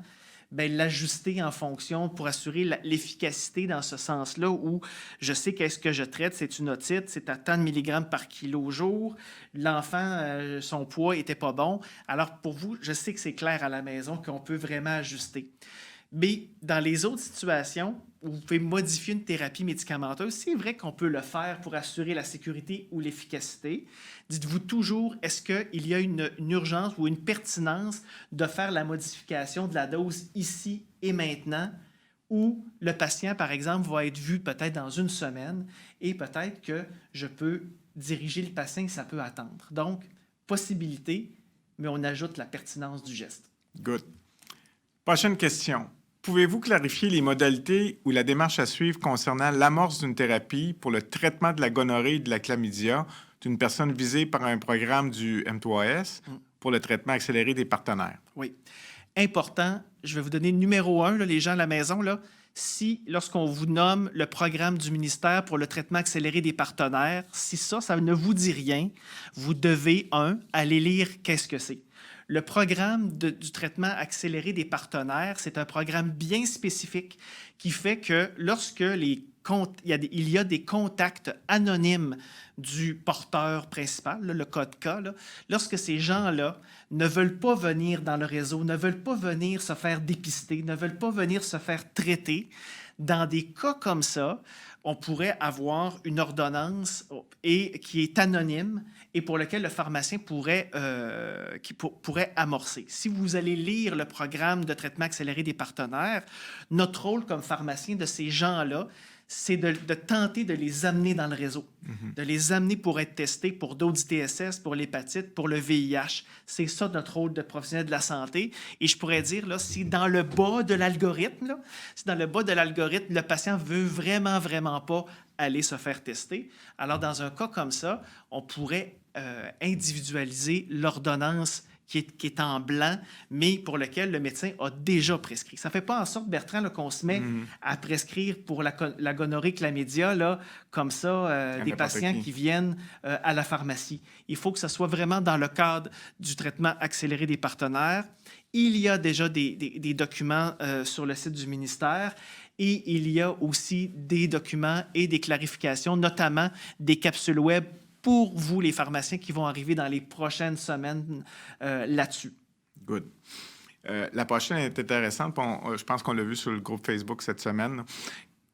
bien, l'ajuster en fonction pour assurer l'efficacité dans ce sens-là où je sais qu'est-ce que je traite, c'est une otite, c'est à tant de milligrammes par kilo au jour. L'enfant, son poids n'était pas bon. Alors, pour vous, je sais que c'est clair à la maison qu'on peut vraiment ajuster. Mais dans les autres situations où vous pouvez modifier une thérapie médicamenteuse, c'est vrai qu'on peut le faire pour assurer la sécurité ou l'efficacité. Dites-vous toujours, est-ce qu'il y a une urgence ou une pertinence de faire la modification de la dose ici et maintenant, où le patient, par exemple, va être vu peut-être dans une semaine et peut-être que je peux diriger le patient et ça peut attendre. Donc, possibilité, mais on ajoute la pertinence du geste. Good. Prochaine question. Pouvez-vous clarifier les modalités ou la démarche à suivre concernant l'amorce d'une thérapie pour le traitement de la gonorrhée et de la chlamydia d'une personne visée par un programme du M3S pour le traitement accéléré des partenaires? Oui. Important, je vais vous donner le numéro 1, là, les gens à la maison, là. Si, lorsqu'on vous nomme le programme du ministère pour le traitement accéléré des partenaires, si ça ne vous dit rien, vous devez, aller lire qu'est-ce que c'est. Le programme du traitement accéléré des partenaires, c'est un programme bien spécifique qui fait que lorsque les il y a des contacts anonymes du porteur principal, là, le code K. Là. Lorsque ces gens-là ne veulent pas venir dans le réseau, ne veulent pas venir se faire dépister, ne veulent pas venir se faire traiter, dans des cas comme ça, on pourrait avoir une ordonnance qui est anonyme et pour laquelle le pharmacien pourrait amorcer. Si vous allez lire le programme de traitement accéléré des partenaires, notre rôle comme pharmacien de ces gens-là, c'est de tenter de les amener dans le réseau, de les amener pour être testés pour d'autres ITSS, pour l'hépatite, pour le VIH. C'est ça notre rôle de professionnel de la santé. Et je pourrais dire, là, si dans le bas de l'algorithme, le patient veut vraiment, vraiment pas aller se faire tester, alors dans un cas comme ça, on pourrait individualiser l'ordonnance qui est en blanc, mais pour lequel le médecin a déjà prescrit. Ça ne fait pas en sorte, Bertrand, là, qu'on se met à prescrire pour la gonorrhée chlamydia, là, comme ça, des patients qui viennent à la pharmacie. Il faut que ça soit vraiment dans le cadre du traitement accéléré des partenaires. Il y a déjà des documents sur le site du ministère et il y a aussi des documents et des clarifications, notamment des capsules web pour vous, les pharmaciens, qui vont arriver dans les prochaines semaines là-dessus. Good. La prochaine est intéressante. Je pense qu'on l'a vu sur le groupe Facebook cette semaine.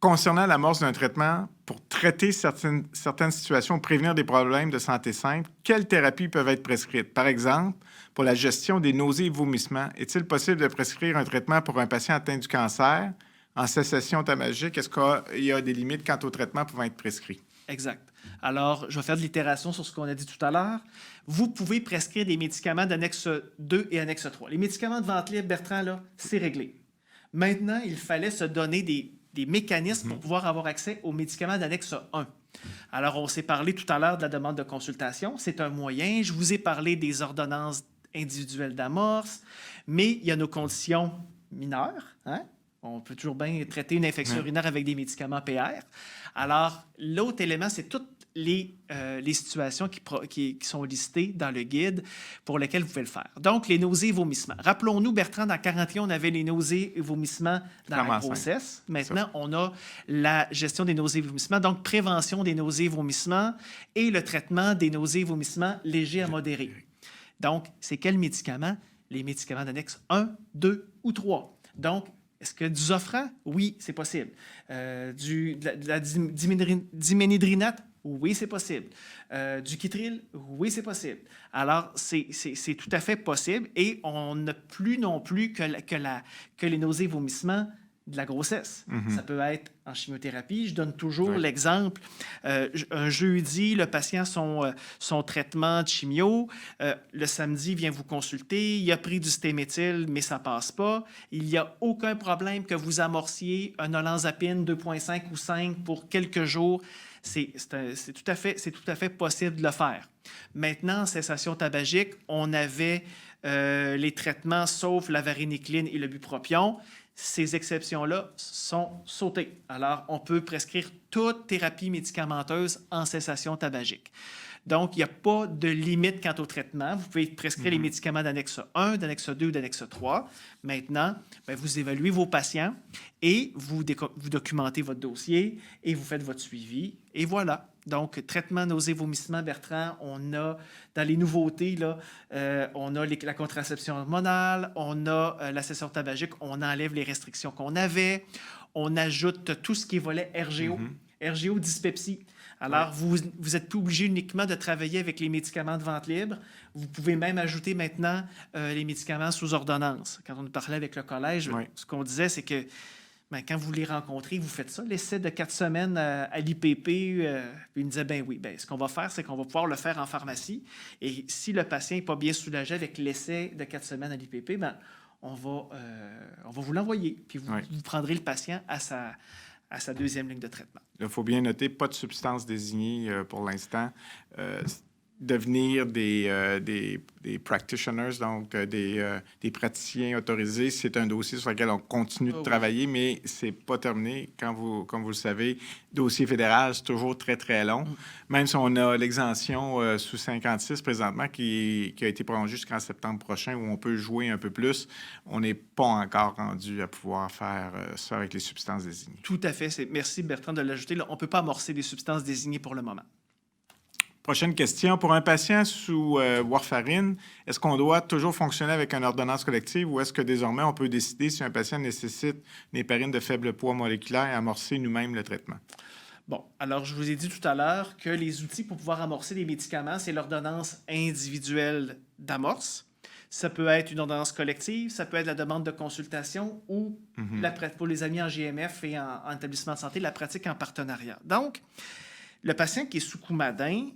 Concernant l'amorce d'un traitement pour traiter certaines situations, prévenir des problèmes de santé simples, quelles thérapies peuvent être prescrites? Par exemple, pour la gestion des nausées et vomissements, est-il possible de prescrire un traitement pour un patient atteint du cancer en cessation tabagique? Est-ce qu'il y a des limites quant au traitement pouvant être prescrit? Exact. Alors, je vais faire de l'itération sur ce qu'on a dit tout à l'heure. Vous pouvez prescrire des médicaments d'annexe 2 et annexe 3. Les médicaments de vente libre, Bertrand, là, c'est réglé. Maintenant, il fallait se donner des mécanismes pour pouvoir avoir accès aux médicaments d'annexe 1. Alors, on s'est parlé tout à l'heure de la demande de consultation. C'est un moyen. Je vous ai parlé des ordonnances individuelles d'amorce, mais il y a nos conditions mineures, hein? On peut toujours bien traiter une infection urinaire avec des médicaments PR. Alors, l'autre élément, c'est toutes les situations qui sont listées dans le guide pour lesquelles vous pouvez le faire. Donc, les nausées et vomissements. Rappelons-nous, Bertrand, dans 41, on avait les nausées et vomissements dans la grossesse. Maintenant, on a la gestion des nausées et vomissements, donc prévention des nausées et vomissements et le traitement des nausées et vomissements légers à modérés. Donc, c'est quels médicaments? Les médicaments d'annexe 1, 2 ou 3. Donc, est-ce que du Zofran? Oui, c'est possible. De la diménhydrinate? Oui, c'est possible. Du Kytril? Oui, c'est possible. Alors, c'est tout à fait possible et on n'a plus non plus que les nausées et vomissements de la grossesse. Ça peut être en chimiothérapie. Je donne toujours l'exemple. Un jeudi, le patient, son traitement de chimio, le samedi, vient vous consulter. Il a pris du stéméthyle, mais ça ne passe pas. Il n'y a aucun problème que vous amorciez un olanzapine 2,5 ou 5 pour quelques jours. C'est tout à fait possible de le faire. Maintenant, en cessation tabagique, on avait les traitements sauf la varénicline et le bupropion. Ces exceptions-là sont sautées. Alors, on peut prescrire toute thérapie médicamenteuse en cessation tabagique. Donc, il n'y a pas de limite quant au traitement. Vous pouvez prescrire les médicaments d'annexe 1, d'annexe 2 ou d'annexe 3. Maintenant, vous évaluez vos patients et vous documentez votre dossier et vous faites votre suivi. Et voilà. Donc, traitement nausées, vomissements, Bertrand, on a dans les nouveautés, là, on a la contraception hormonale, on a la cessation tabagique, on enlève les restrictions qu'on avait, on ajoute tout ce qui est volet RGO, RGO dyspepsie. Alors, vous n'êtes plus obligé uniquement de travailler avec les médicaments de vente libre. Vous pouvez même ajouter maintenant les médicaments sous ordonnance. Quand on parlait avec le collège, ce qu'on disait, c'est que quand vous les rencontrez, vous faites ça, l'essai de 4 semaines à l'IPP. Puis il me disait, oui, ce qu'on va faire, c'est qu'on va pouvoir le faire en pharmacie. Et si le patient n'est pas bien soulagé avec l'essai de 4 semaines à l'IPP, on va vous l'envoyer. Puis vous prendrez le patient à sa deuxième ligne de traitement. Il faut bien noter, pas de substance désignée pour l'instant. devenir des practitioners, donc des praticiens autorisés. C'est un dossier sur lequel on continue de travailler, mais c'est pas terminé. Comme vous le savez, dossier fédéral, c'est toujours très, très long. Même si on a l'exemption sous 56 présentement qui a été prolongée jusqu'en septembre prochain, où on peut jouer un peu plus, on n'est pas encore rendu à pouvoir faire ça avec les substances désignées. Tout à fait. Merci, Bertrand, de l'ajouter. Là, on ne peut pas amorcer des substances désignées pour le moment. Prochaine question. Pour un patient sous warfarine, est-ce qu'on doit toujours fonctionner avec une ordonnance collective ou est-ce que désormais on peut décider si un patient nécessite une héparine de faible poids moléculaire et amorcer nous-mêmes le traitement? Bon, alors je vous ai dit tout à l'heure que les outils pour pouvoir amorcer les médicaments, c'est l'ordonnance individuelle d'amorce. Ça peut être une ordonnance collective, ça peut être la demande de consultation ou pour les amis en GMF et en établissement de santé, la pratique en partenariat. Donc, le patient qui est sous Coumadin,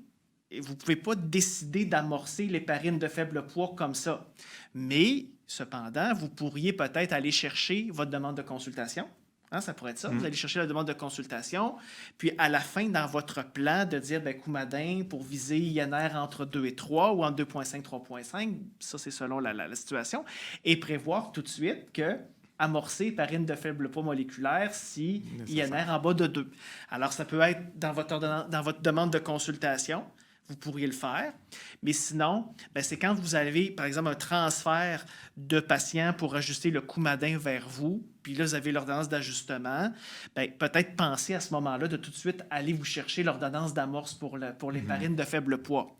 vous ne pouvez pas décider d'amorcer l'héparine de faible poids comme ça. Mais, cependant, vous pourriez peut-être aller chercher votre demande de consultation. Hein, ça pourrait être ça. Vous allez chercher la demande de consultation. Puis, à la fin, dans votre plan, de dire, Coumadin, pour viser INR entre 2 et 3 ou entre 2,5 et 3,5, ça, c'est selon la situation. Et prévoir tout de suite que amorcer héparine de faible poids moléculaire si INR en bas de 2. Alors, ça peut être dans votre demande de consultation. Vous pourriez le faire. Mais sinon, c'est quand vous avez, par exemple, un transfert de patient pour ajuster le Coumadin vers vous, puis là, vous avez l'ordonnance d'ajustement, peut-être penser à ce moment-là de tout de suite aller vous chercher l'ordonnance d'amorce pour l'héparine de faible poids.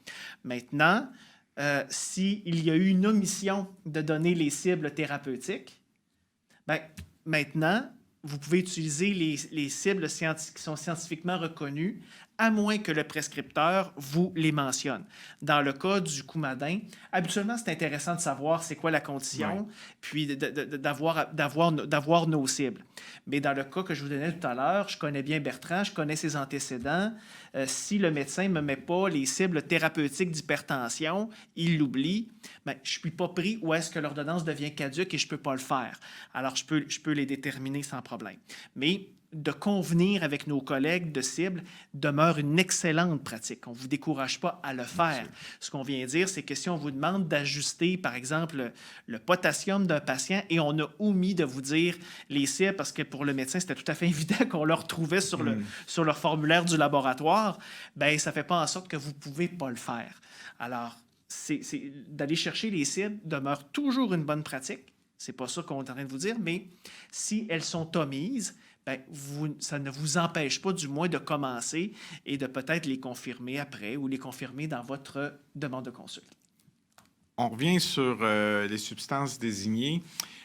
Maintenant, s'il y a eu une omission de donner les cibles thérapeutiques, maintenant, vous pouvez utiliser les cibles qui sont scientifiquement reconnues, à moins que le prescripteur vous les mentionne. Dans le cas du Coumadin, habituellement, c'est intéressant de savoir c'est quoi la condition, puis d'avoir nos cibles. Mais dans le cas que je vous donnais tout à l'heure, je connais bien Bertrand, je connais ses antécédents. Si le médecin ne me met pas les cibles thérapeutiques d'hypertension, il l'oublie, je ne suis pas pris où est-ce que l'ordonnance devient caduque et je ne peux pas le faire. Alors, je peux les déterminer sans problème. Mais de convenir avec nos collègues de cible demeure une excellente pratique. On ne vous décourage pas à le faire. Ce qu'on vient dire, c'est que si on vous demande d'ajuster, par exemple, le potassium d'un patient et on a omis de vous dire les cibles, parce que pour le médecin, c'était tout à fait évident qu'on le retrouvait sur leur formulaire du laboratoire, ça ne fait pas en sorte que vous ne pouvez pas le faire. Alors, d'aller chercher les cibles demeure toujours une bonne pratique. Ce n'est pas ça qu'on est en train de vous dire, mais si elles sont omises, ça ne vous empêche pas, du moins, de commencer et de peut-être les confirmer après ou les confirmer dans votre demande de consulte. On revient sur les substances désignées.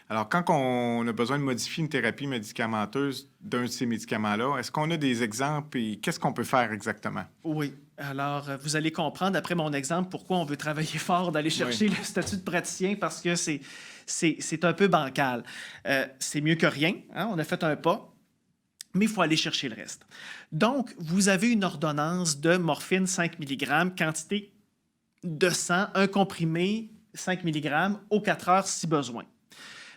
Alors, quand on a besoin de modifier une thérapie médicamenteuse d'un de ces médicaments-là, est-ce qu'on a des exemples et qu'est-ce qu'on peut faire exactement? Oui. Alors, vous allez comprendre, après mon exemple, pourquoi on veut travailler fort d'aller chercher le statut de praticien, parce que c'est un peu bancal. C'est mieux que rien. Hein? On a fait un pas. Mais il faut aller chercher le reste. Donc, vous avez une ordonnance de morphine 5 mg, quantité de sang, un comprimé 5 mg aux 4 heures si besoin.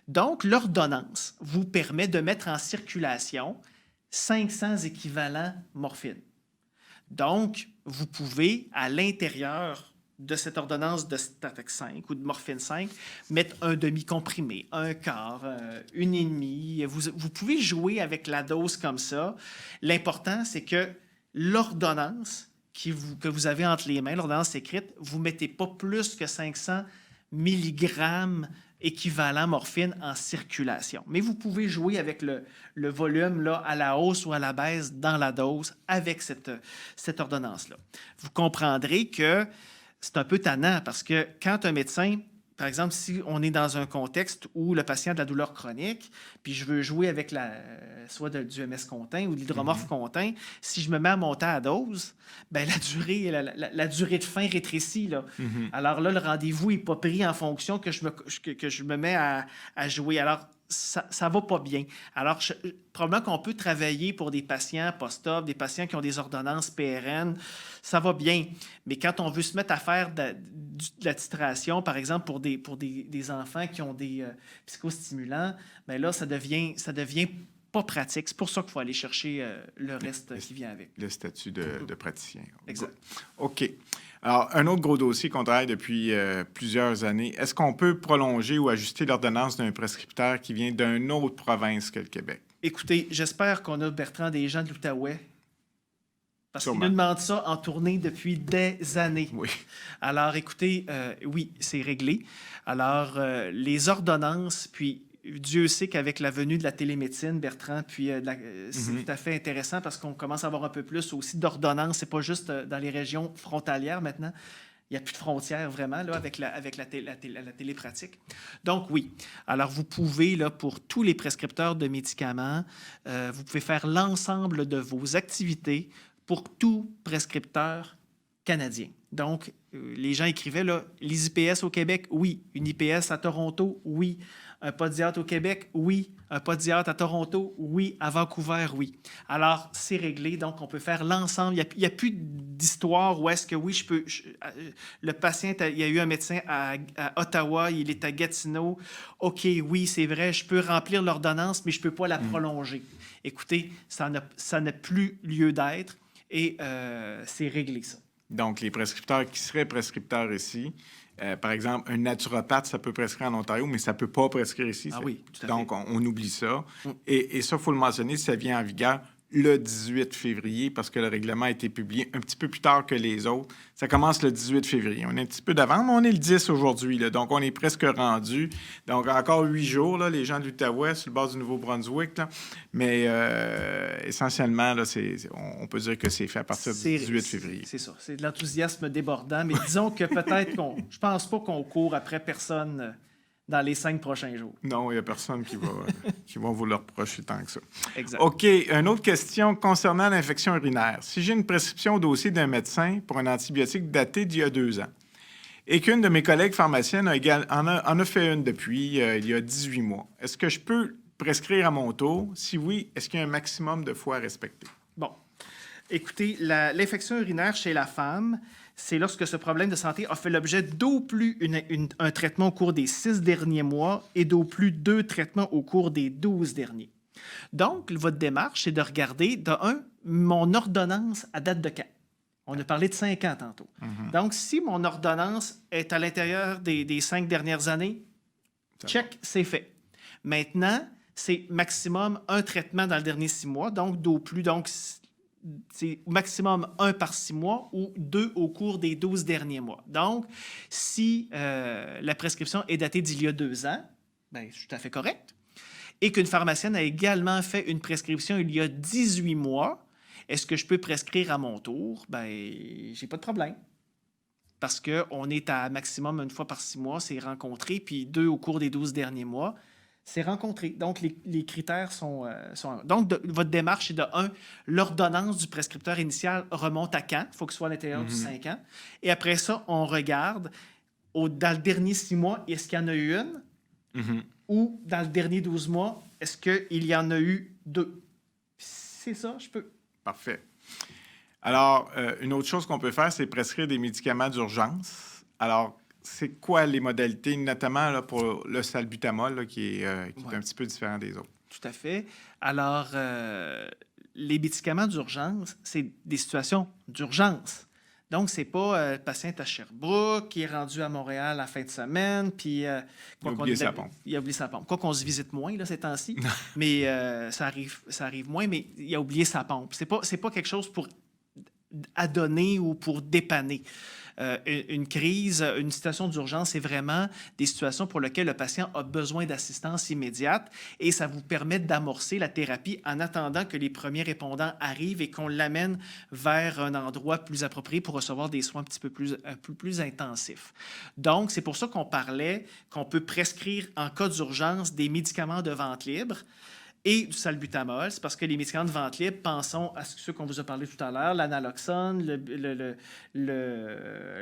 Donc, l'ordonnance vous permet de mettre en circulation 500 équivalents morphine. Donc, vous pouvez, à l'intérieur de cette ordonnance de Statex 5 ou de morphine 5, mettre un demi-comprimé, un quart, une et demie. Vous pouvez jouer avec la dose comme ça. L'important, c'est que l'ordonnance que vous avez entre les mains, l'ordonnance écrite, vous ne mettez pas plus que 500 mg équivalent morphine en circulation. Mais vous pouvez jouer avec le volume là, à la hausse ou à la baisse dans la dose avec cette ordonnance-là. Vous comprendrez que c'est un peu tannant parce que quand un médecin, par exemple, si on est dans un contexte où le patient a de la douleur chronique, puis je veux jouer avec soit du MS-Contin ou de l'hydromorphe-Contin, si je me mets à monter à dose, la durée de fin rétrécit. Là. Alors là, le rendez-vous n'est pas pris en fonction que je me mets à jouer. Alors, ça ne va pas bien. Alors, probablement qu'on peut travailler pour des patients post-op, des patients qui ont des ordonnances PRN, ça va bien. Mais quand on veut se mettre à faire de la titration, par exemple, pour des enfants qui ont des psychostimulants, là, ça devient pas pratique. C'est pour ça qu'il faut aller chercher le reste qui vient avec. Le statut de praticien. Exact. OK. Alors, un autre gros dossier qu'on travaille depuis plusieurs années, est-ce qu'on peut prolonger ou ajuster l'ordonnance d'un prescripteur qui vient d'une autre province que le Québec? Écoutez, j'espère qu'on a, Bertrand, des gens de l'Outaouais. Parce qu'ils Sûrement. nous demandent ça en tournée depuis des années. Oui. Alors, écoutez, oui, c'est réglé. Alors, les ordonnances, puis Dieu sait qu'avec la venue de la télémédecine, Bertrand, puis c'est tout à fait intéressant parce qu'on commence à avoir un peu plus aussi d'ordonnances. C'est pas juste dans les régions frontalières maintenant. Il n'y a plus de frontières vraiment là, avec la télépratique. Donc, oui. Alors, vous pouvez, là, pour tous les prescripteurs de médicaments, vous pouvez faire l'ensemble de vos activités pour tout prescripteur canadien. Donc, les gens écrivaient, là, les IPS au Québec, oui. Une IPS à Toronto, oui. Un podiatre au Québec, oui. Un podiatre à Toronto, oui. À Vancouver, oui. Alors, c'est réglé. Donc, on peut faire l'ensemble. Il n'y a plus d'histoire où est-ce que, oui, le patient, il y a eu un médecin à Ottawa, il est à Gatineau. OK, oui, c'est vrai, je peux remplir l'ordonnance, mais je ne peux pas la prolonger. Écoutez, ça n'a plus lieu d'être et c'est réglé, ça. Donc, les prescripteurs qui seraient prescripteurs ici, par exemple, un naturopathe, ça peut prescrire en Ontario, mais ça ne peut pas prescrire ici. Ah oui, tout à fait. Donc, on oublie ça. Et ça, il faut le mentionner, ça vient en vigueur le 18 février parce que le règlement a été publié un petit peu plus tard que les autres. Ça commence le 18 février. On est un petit peu d'avant, mais on est le 10 aujourd'hui. Là, donc, on est presque rendu. Donc, encore 8 jours, là, les gens de l'Outaouais sur le bord du Nouveau-Brunswick. Là. Mais essentiellement, là, on peut dire que c'est fait à partir du 18 février. C'est ça. C'est de l'enthousiasme débordant. Mais disons que peut-être je pense pas qu'on court après personne dans les 5 prochains jours. Non, il n'y a personne qui va vous le reprocher tant que ça. Exact. OK. Une autre question concernant l'infection urinaire. Si j'ai une prescription au dossier d'un médecin pour un antibiotique daté d'il y a 2 ans et qu'une de mes collègues pharmaciennes en a fait une depuis il y a 18 mois, est-ce que je peux prescrire à mon tour? Si oui, est-ce qu'il y a un maximum de fois à respecter? Bon. Écoutez, l'infection urinaire chez la femme, c'est lorsque ce problème de santé a fait l'objet d'au plus un traitement au cours des 6 derniers mois et d'au plus 2 traitements au cours des 12 derniers. Donc, votre démarche, c'est de regarder, mon ordonnance à date de quand? On a parlé de 5 ans tantôt. Donc, si mon ordonnance est à l'intérieur des 5 dernières années, check, c'est fait. Maintenant, c'est maximum un traitement dans le dernier 6 mois, donc d'au plus, donc c'est maximum 1 par 6 mois ou 2 au cours des 12 derniers mois. Donc, si la prescription est datée d'il y a 2 ans, bien, c'est tout à fait correct. Et qu'une pharmacienne a également fait une prescription il y a 18 mois, est-ce que je peux prescrire à mon tour? Bien, j'ai pas de problème. Parce qu'on est à maximum 1 fois par 6 mois, c'est rencontré, puis 2 au cours des 12 derniers mois. C'est rencontré. Donc, les critères sont... Donc, votre démarche est de 1, l'ordonnance du prescripteur initial remonte à quand? Il faut que ce soit à l'intérieur du 5 ans. Et après ça, on regarde, dans le dernier 6 mois, est-ce qu'il y en a eu une? Ou dans le dernier 12 mois, est-ce qu'il y en a eu 2? C'est ça, je peux. Parfait. Alors, une autre chose qu'on peut faire, c'est prescrire des médicaments d'urgence. Alors, c'est quoi les modalités, notamment là, pour le salbutamol, là, qui est un petit peu différent des autres? Tout à fait. Alors, les médicaments d'urgence, c'est des situations d'urgence. Donc, c'est pas le patient à Sherbrooke qui est rendu à Montréal la fin de semaine, puis... il a oublié sa pompe. Il a oublié sa pompe. Quoi qu'on se visite moins, là, ces temps-ci, mais ça arrive moins, mais il a oublié sa pompe. C'est pas quelque chose pour adonner ou pour dépanner. Une crise, une situation d'urgence, c'est vraiment des situations pour lesquelles le patient a besoin d'assistance immédiate et ça vous permet d'amorcer la thérapie en attendant que les premiers répondants arrivent et qu'on l'amène vers un endroit plus approprié pour recevoir des soins un petit peu plus intensifs. Donc, c'est pour ça qu'on parlait qu'on peut prescrire en cas d'urgence des médicaments de vente libre et du salbutamol. C'est parce que les médicaments de vente libre, pensons à ceux qu'on vous a parlé tout à l'heure, l'analoxone,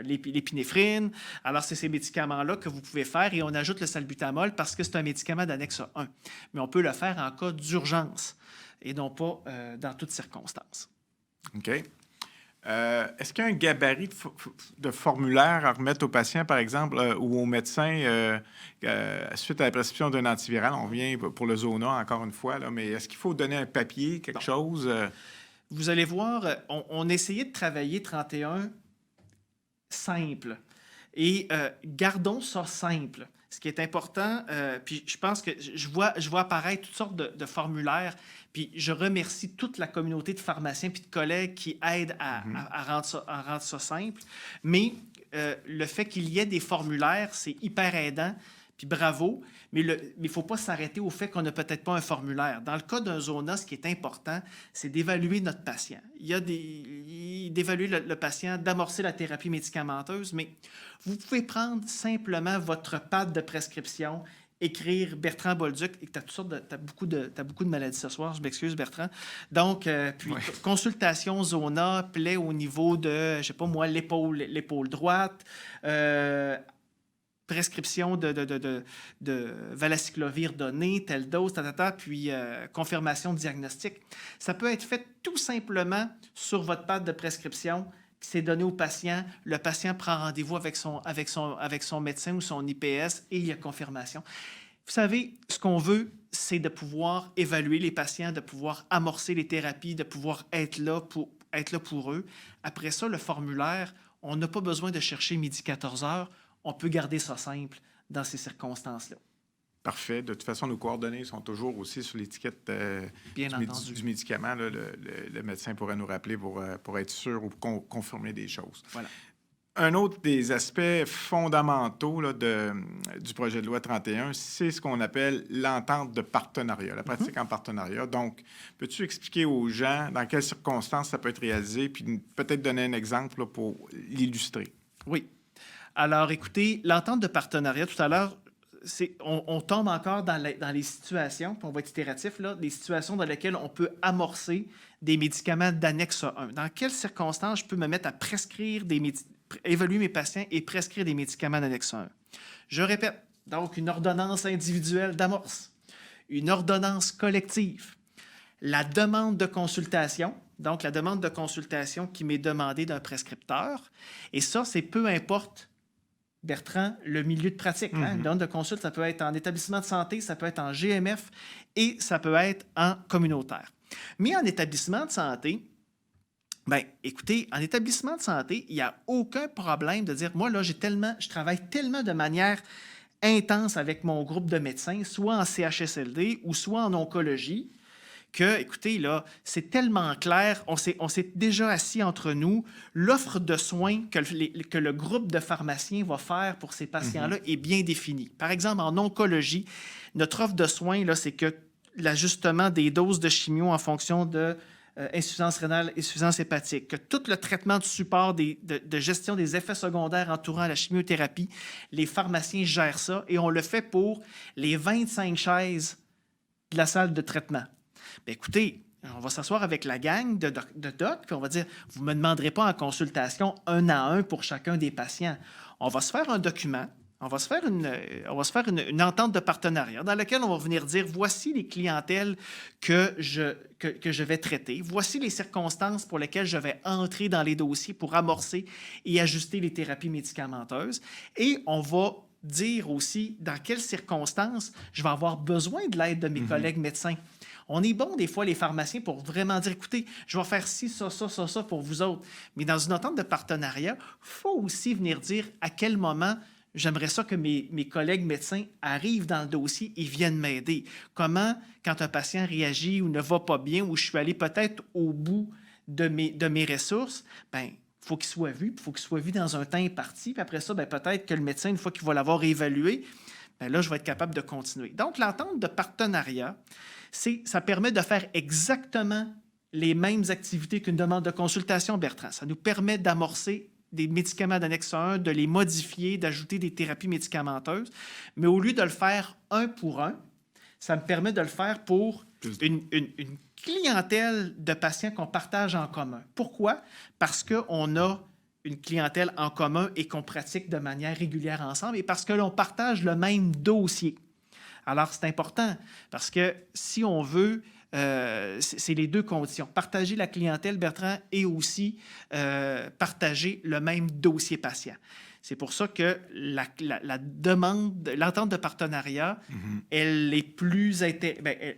l'épinéphrine. Alors, c'est ces médicaments-là que vous pouvez faire et on ajoute le salbutamol parce que c'est un médicament d'annexe 1. Mais on peut le faire en cas d'urgence et non pas dans toutes circonstances. OK. Est-ce qu'il y a un gabarit de formulaire à remettre au patient, par exemple, ou au médecin suite à la prescription d'un antiviral? On revient pour le Zona, encore une fois, là, mais est-ce qu'il faut donner un papier, quelque chose? Vous allez voir, on essayait de travailler 31 simple. Et gardons ça simple. Ce qui est important, puis je pense que je vois apparaître toutes sortes de formulaires, puis je remercie toute la communauté de pharmaciens puis de collègues qui aident à rendre ça simple. Mais le fait qu'il y ait des formulaires, c'est hyper aidant, puis bravo, mais il ne faut pas s'arrêter au fait qu'on n'a peut-être pas un formulaire. Dans le cas d'un Zona, ce qui est important, c'est d'évaluer notre patient. D'évaluer le patient, d'amorcer la thérapie médicamenteuse, mais vous pouvez prendre simplement votre pad de prescription, écrire Bertrand Bolduc, et tu as beaucoup de maladies ce soir, je m'excuse Bertrand. Donc, consultation Zona, plaie au niveau de, je ne sais pas moi, l'épaule droite, prescription de valacyclovir donnée, telle dose, puis confirmation de diagnostic. Ça peut être fait tout simplement sur votre pad de prescription, c'est donné au patient, le patient prend rendez-vous avec son médecin ou son IPS et il y a confirmation. Vous savez, ce qu'on veut, c'est de pouvoir évaluer les patients, de pouvoir amorcer les thérapies, de pouvoir être là pour eux. Après ça, le formulaire, on n'a pas besoin de chercher midi 14 heures. On peut garder ça simple dans ces circonstances-là. Parfait. De toute façon, nos coordonnées sont toujours aussi sur l'étiquette du médicament. Là, le médecin pourrait nous rappeler pour être sûr ou confirmer des choses. Voilà. Un autre des aspects fondamentaux là, du projet de loi 31, c'est ce qu'on appelle l'entente de partenariat, la pratique en partenariat. Donc, peux-tu expliquer aux gens dans quelles circonstances ça peut être réalisé, puis peut-être donner un exemple là, pour l'illustrer? Oui. Alors, écoutez, l'entente de partenariat, tout à l'heure, on tombe encore dans les situations, puis on va être itératif, là, les situations dans lesquelles on peut amorcer des médicaments d'annexe 1. Dans quelles circonstances je peux me mettre à prescrire évaluer mes patients et prescrire des médicaments d'annexe 1? Je répète, donc une ordonnance individuelle d'amorce, une ordonnance collective, la demande de consultation, donc la demande de consultation qui m'est demandée d'un prescripteur, et ça, c'est peu importe, Bertrand, le milieu de pratique. Une demande de consulte, ça peut être en établissement de santé, ça peut être en GMF et ça peut être en communautaire. Mais en établissement de santé, bien, écoutez, en établissement de santé, il n'y a aucun problème de dire, moi, là, je travaille tellement de manière intense avec mon groupe de médecins, soit en CHSLD ou soit en oncologie, que, écoutez, là, c'est tellement clair, on s'est déjà assis entre nous, l'offre de soins que le groupe de pharmaciens va faire pour ces patients-là est bien définie. Par exemple, en oncologie, notre offre de soins, là, c'est que l'ajustement des doses de chimio en fonction de insuffisance rénale, insuffisance hépatique, que tout le traitement de support de gestion des effets secondaires entourant la chimiothérapie, les pharmaciens gèrent ça et on le fait pour les 25 chaises de la salle de traitement. Bien, écoutez, on va s'asseoir avec la gang de doc, puis on va dire, vous ne me demanderez pas en consultation 1 à 1 pour chacun des patients. On va se faire un document, on va se faire une entente de partenariat dans laquelle on va venir dire, voici les clientèles que je vais traiter, voici les circonstances pour lesquelles je vais entrer dans les dossiers pour amorcer et ajuster les thérapies médicamenteuses. Et on va dire aussi dans quelles circonstances je vais avoir besoin de l'aide de mes collègues médecins. On est bon, des fois, les pharmaciens, pour vraiment dire, écoutez, je vais faire ci, ça pour vous autres. Mais dans une entente de partenariat, il faut aussi venir dire à quel moment j'aimerais ça que mes collègues médecins arrivent dans le dossier et viennent m'aider. Comment, quand un patient réagit ou ne va pas bien, ou je suis allé peut-être au bout de mes ressources, bien, il faut qu'il soit vu, il faut qu'il soit vu dans un temps imparti. Puis après ça, bien, peut-être que le médecin, une fois qu'il va l'avoir évalué, bien là, je vais être capable de continuer. Donc, l'entente de partenariat, ça permet de faire exactement les mêmes activités qu'une demande de consultation, Bertrand. Ça nous permet d'amorcer des médicaments d'annexe 1, de les modifier, d'ajouter des thérapies médicamenteuses. Mais au lieu de le faire un pour un, ça me permet de le faire pour une clientèle de patients qu'on partage en commun. Pourquoi? Parce qu'on a une clientèle en commun et qu'on pratique de manière régulière ensemble et parce que l'on partage le même dossier. Alors, c'est important parce que si on veut c'est les deux conditions. Partager la clientèle, Bertrand, et aussi partager le même dossier patient. C'est pour ça que la demande, l'entente de partenariat, elle est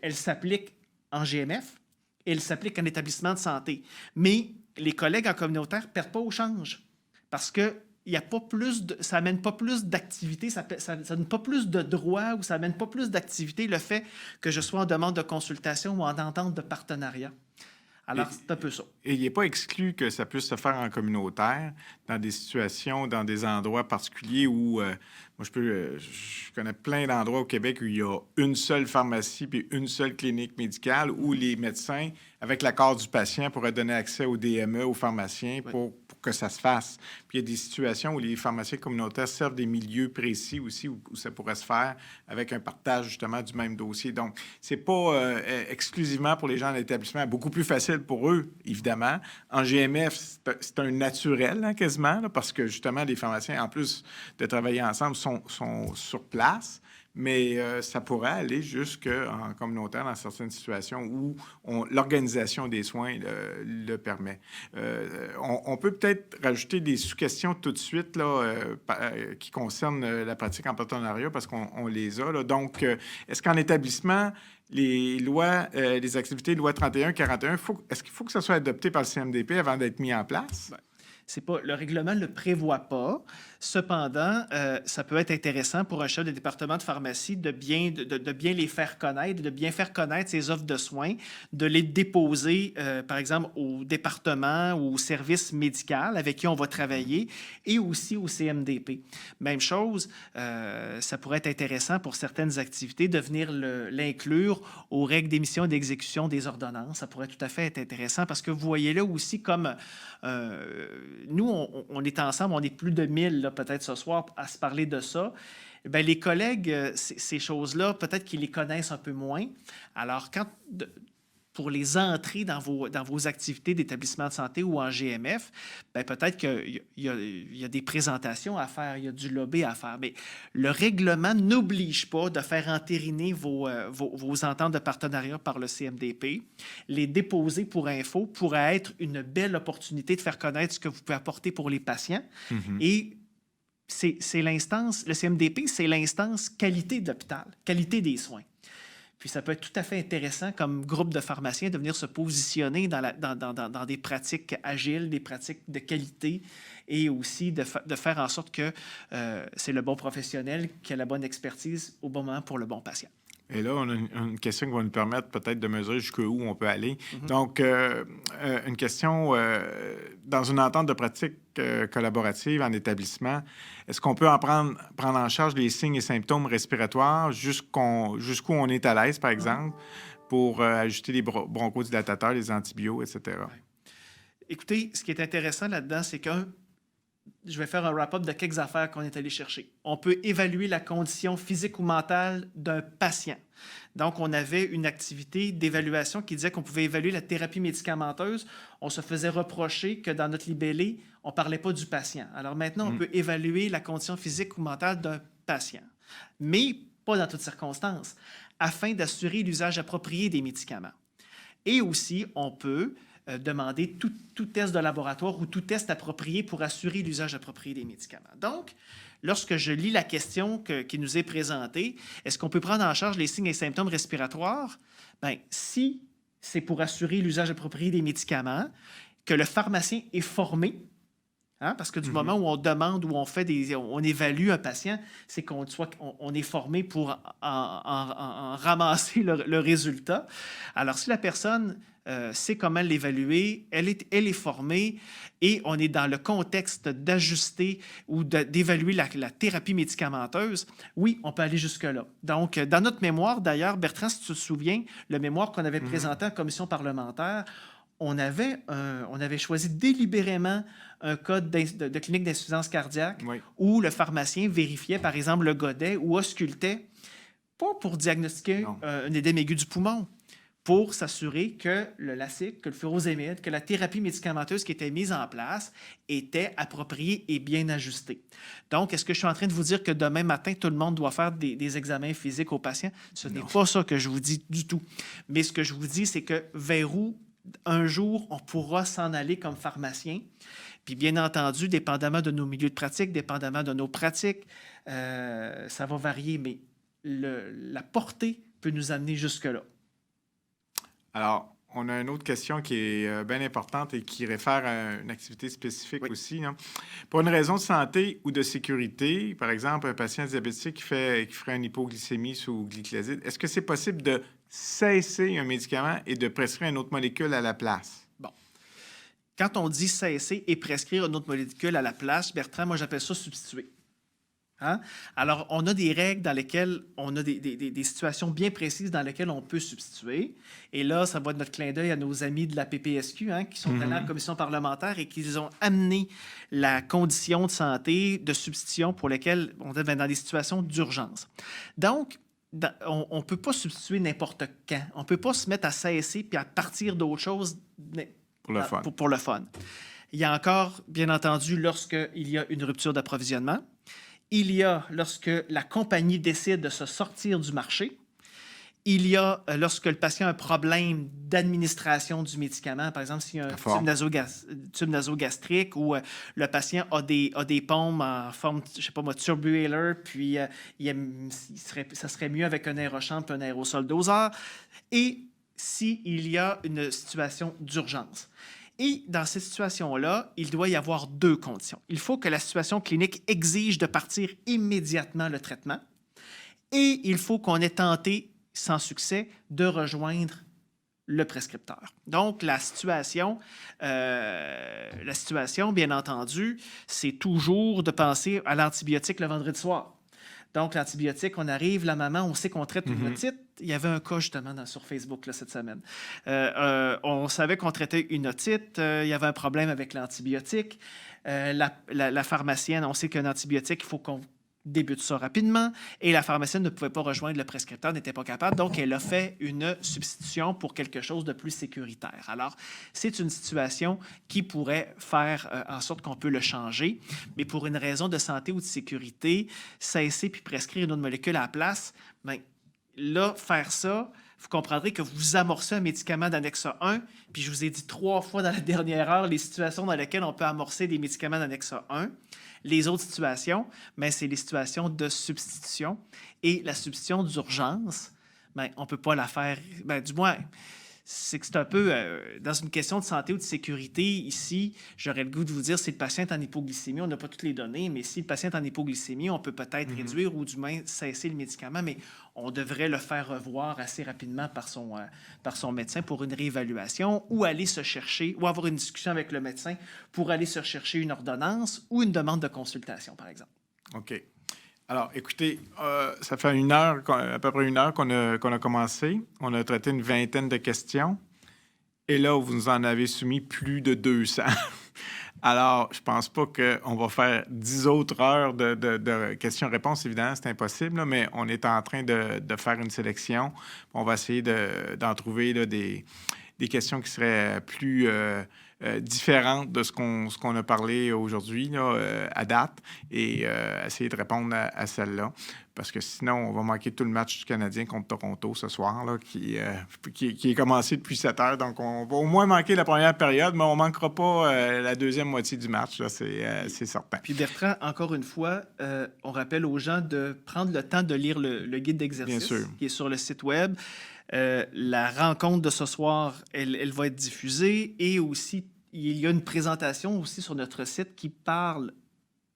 elle s'applique en GMF et elle s'applique en établissement de santé. Mais les collègues en communautaire ne perdent pas au change parce que ça n'amène pas plus d'activité, ça donne pas plus de droits ou ça n'amène pas plus d'activité le fait que je sois en demande de consultation ou en entente de partenariat. Alors, c'est un peu ça. Et il n'est pas exclu que ça puisse se faire en communautaire, dans des situations, dans des endroits particuliers où, moi, je connais plein d'endroits au Québec où il y a une seule pharmacie puis une seule clinique médicale où les médecins, avec l'accord du patient, pourraient donner accès au DME, aux pharmaciens, pour que ça se fasse. Puis il y a des situations où les pharmaciens communautaires servent des milieux précis aussi où ça pourrait se faire avec un partage justement du même dossier. Donc, c'est pas exclusivement pour les gens de l'établissement, beaucoup plus facile pour eux, évidemment. En GMF, c'est un naturel, hein, quasiment, là, parce que justement, les pharmaciens, en plus de travailler ensemble, sont sur place. Mais ça pourrait aller jusqu'en communautaire dans certaines situations où l'organisation des soins le permet. On peut peut-être rajouter des sous-questions tout de suite là, qui concernent la pratique en partenariat parce qu'on les a. Là. Donc, est-ce qu'en établissement, les lois, les activités loi 31-41, est-ce qu'il faut que ça soit adopté par le CMDP avant d'être mis en place? Le règlement ne le prévoit pas. Cependant, ça peut être intéressant pour un chef de département de pharmacie de bien les faire connaître, de bien faire connaître ces offres de soins, de les déposer, par exemple, au département ou au service médical avec qui on va travailler et aussi au CMDP. Même chose, ça pourrait être intéressant pour certaines activités de venir l'inclure aux règles d'émission et d'exécution des ordonnances. Ça pourrait tout à fait être intéressant parce que vous voyez là aussi comme nous, on est ensemble, on est plus de 1000 là, peut-être ce soir à se parler de ça. Bien, les collègues, ces choses-là, peut-être qu'ils les connaissent un peu moins. Alors, pour les entrées dans vos activités d'établissement de santé ou en GMF, bien, peut-être qu'il y a des présentations à faire, il y a du lobby à faire. Mais le règlement n'oblige pas de faire entériner vos ententes de partenariat par le CMDP. Les déposer pour info pourrait être une belle opportunité de faire connaître ce que vous pouvez apporter pour les patients. Et c'est l'instance, le CMDP, c'est l'instance qualité de l'hôpital, qualité des soins. Puis ça peut être tout à fait intéressant comme groupe de pharmaciens de venir se positionner dans des pratiques agiles, des pratiques de qualité et aussi de faire en sorte que c'est le bon professionnel qui a la bonne expertise au bon moment pour le bon patient. Et là, on a une question qui va nous permettre peut-être de mesurer jusqu'où on peut aller. Donc, une question, dans une entente de pratique collaborative en établissement, est-ce qu'on peut prendre en charge les signes et symptômes respiratoires jusqu'où on est à l'aise, par exemple, pour ajuster les bronchodilatateurs, les antibiotiques, etc.? Ouais. Écoutez, ce qui est intéressant là-dedans, c'est que je vais faire un wrap-up de quelques affaires qu'on est allé chercher. On peut évaluer la condition physique ou mentale d'un patient. Donc, on avait une activité d'évaluation qui disait qu'on pouvait évaluer la thérapie médicamenteuse. On se faisait reprocher que dans notre libellé, on ne parlait pas du patient. Alors maintenant, on peut évaluer la condition physique ou mentale d'un patient, mais pas dans toutes circonstances, afin d'assurer l'usage approprié des médicaments. Et aussi, on peut demander tout test de laboratoire ou tout test approprié pour assurer l'usage approprié des médicaments. Donc, lorsque je lis la question qui nous est présentée, est-ce qu'on peut prendre en charge les signes et symptômes respiratoires? Bien, si c'est pour assurer l'usage approprié des médicaments, que le pharmacien est formé, hein, parce que du moment où on demande, où on évalue un patient, c'est qu'on est formé pour en ramasser le résultat. Alors, si la personne sait comment l'évaluer, elle est formée et on est dans le contexte d'ajuster ou d'évaluer la thérapie médicamenteuse, oui, on peut aller jusque-là. Donc, dans notre mémoire, d'ailleurs, Bertrand, si tu te souviens, le mémoire qu'on avait présenté en commission parlementaire, on avait choisi délibérément un code de clinique d'insuffisance cardiaque où le pharmacien vérifiait, par exemple, le godet ou auscultait, pas pour diagnostiquer un édème aigu du poumon, pour s'assurer que le Lasix, que le furosémide, que la thérapie médicamenteuse qui était mise en place était appropriée et bien ajustée. Donc, est-ce que je suis en train de vous dire que demain matin, tout le monde doit faire des examens physiques aux patients? Ce n'est pas ça que je vous dis du tout. Mais ce que je vous dis, c'est que vers où, un jour, on pourra s'en aller comme pharmacien. Puis, bien entendu, dépendamment de nos milieux de pratique, dépendamment de nos pratiques, ça va varier, mais la portée peut nous amener jusque-là. Alors, on a une autre question qui est bien importante et qui réfère à une activité spécifique aussi. Là. Pour une raison de santé ou de sécurité, par exemple, un patient diabétique qui ferait une hypoglycémie sous glyclazide, est-ce que c'est possible de cesser un médicament et de prescrire une autre molécule à la place? Bon. Quand on dit cesser et prescrire une autre molécule à la place, Bertrand, moi j'appelle ça substituer. Hein? Alors, on a des règles dans lesquelles on a des situations bien précises dans lesquelles on peut substituer. Et là, ça va être notre clin d'œil à nos amis de la PPSQ qui sont allés en commission parlementaire et qui ont amené la condition de santé de substitution pour lesquelles on est dans des situations d'urgence. Donc, on ne peut pas substituer n'importe quand. On ne peut pas se mettre à cesser puis à partir d'autre chose pour le fun. Pour le fun. Il y a encore, bien entendu, lorsqu'il y a une rupture d'approvisionnement. Il y a lorsque la compagnie décide de se sortir du marché. Il y a lorsque le patient a un problème d'administration du médicament, par exemple, s'il y a un tube nasogastrique ou le patient a des pompes en forme, je ne sais pas moi, turbular, puis ça serait mieux avec un aérochamp qu'un aérosol doseur. Et s'il y a une situation d'urgence. Et dans cette situation-là, il doit y avoir deux conditions. Il faut que la situation clinique exige de partir immédiatement le traitement et il faut qu'on ait tenté, sans succès, de rejoindre le prescripteur. Donc, la situation, bien entendu, c'est toujours de penser à l'antibiotique le vendredi soir. Donc, l'antibiotique, on arrive, la maman, on sait qu'on traite une otite. Il y avait un cas, justement, sur Facebook là, cette semaine. On savait qu'on traitait une otite. Il y avait un problème avec l'antibiotique. La pharmacienne, on sait qu'un antibiotique, il faut qu'on débute ça rapidement. Et la pharmacienne ne pouvait pas rejoindre le prescripteur, n'était pas capable. Donc, elle a fait une substitution pour quelque chose de plus sécuritaire. Alors, c'est une situation qui pourrait faire en sorte qu'on peut le changer. Mais pour une raison de santé ou de sécurité, cesser puis prescrire une autre molécule à la place, bien, là, faire ça, vous comprendrez que vous amorcez un médicament d'annexe 1, puis je vous ai dit 3 fois dans la dernière heure les situations dans lesquelles on peut amorcer des médicaments d'annexe 1. Les autres situations, bien, c'est les situations de substitution. Et la substitution d'urgence, bien, on ne peut pas la faire, bien, du moins, c'est que c'est un peu dans une question de santé ou de sécurité. Ici, j'aurais le goût de vous dire si le patient est en hypoglycémie, on n'a pas toutes les données, mais si le patient est en hypoglycémie, on peut peut-être réduire ou du moins cesser le médicament, mais on devrait le faire revoir assez rapidement par son médecin pour une réévaluation ou aller se chercher ou avoir une discussion avec le médecin pour aller se chercher une ordonnance ou une demande de consultation, par exemple. OK. Alors, écoutez, ça fait à peu près une heure qu'on a commencé. On a traité une vingtaine de questions. Et là, vous nous en avez soumis plus de 200. Alors, je pense pas qu'on va faire 10 autres heures de questions-réponses. Évidemment, c'est impossible, là, mais on est en train de faire une sélection. On va essayer d'en trouver là, des questions qui seraient plus différentes de ce qu'on a parlé aujourd'hui à date et essayer de répondre à celle-là. Parce que sinon, on va manquer tout le match du Canadien contre Toronto ce soir, là, qui est commencé depuis 7 heures. Donc, on va au moins manquer la première période, mais on ne manquera pas la deuxième moitié du match, là, c'est certain. Puis Bertrand, encore une fois, on rappelle aux gens de prendre le temps de lire le guide d'exercice qui est sur le site web. La rencontre de ce soir, elle va être diffusée et aussi, il y a une présentation aussi sur notre site qui parle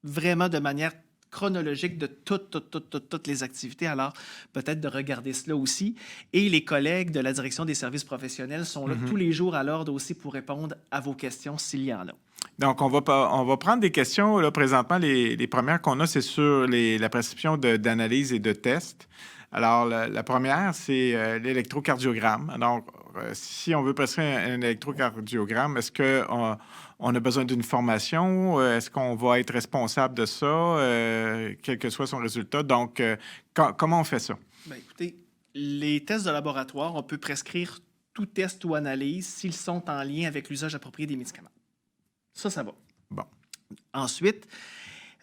vraiment de manière chronologique de toutes les activités. Alors, peut-être de regarder cela aussi. Et les collègues de la Direction des services professionnels sont là tous les jours à l'ordre aussi pour répondre à vos questions s'il y en a. Donc, on va prendre des questions. Là, présentement, les premières qu'on a, c'est sur la prescription d'analyse et de tests. Alors, la première, c'est l'électrocardiogramme. Donc, si on veut prescrire un électrocardiogramme, est-ce qu'on a besoin d'une formation? Est-ce qu'on va être responsable de ça, quel que soit son résultat? Donc, comment on fait ça? Bien, écoutez, les tests de laboratoire, on peut prescrire tout test ou analyse s'ils sont en lien avec l'usage approprié des médicaments. Ça va. Bon. Ensuite,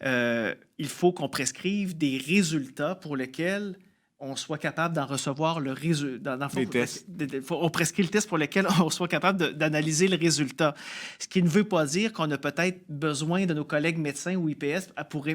il faut qu'on prescrive des résultats pour lesquels on soit capable d'en recevoir le résultat. Les tests. On prescrit le test pour lequel on soit capable d'analyser le résultat. Ce qui ne veut pas dire qu'on a peut-être besoin de nos collègues médecins ou IPS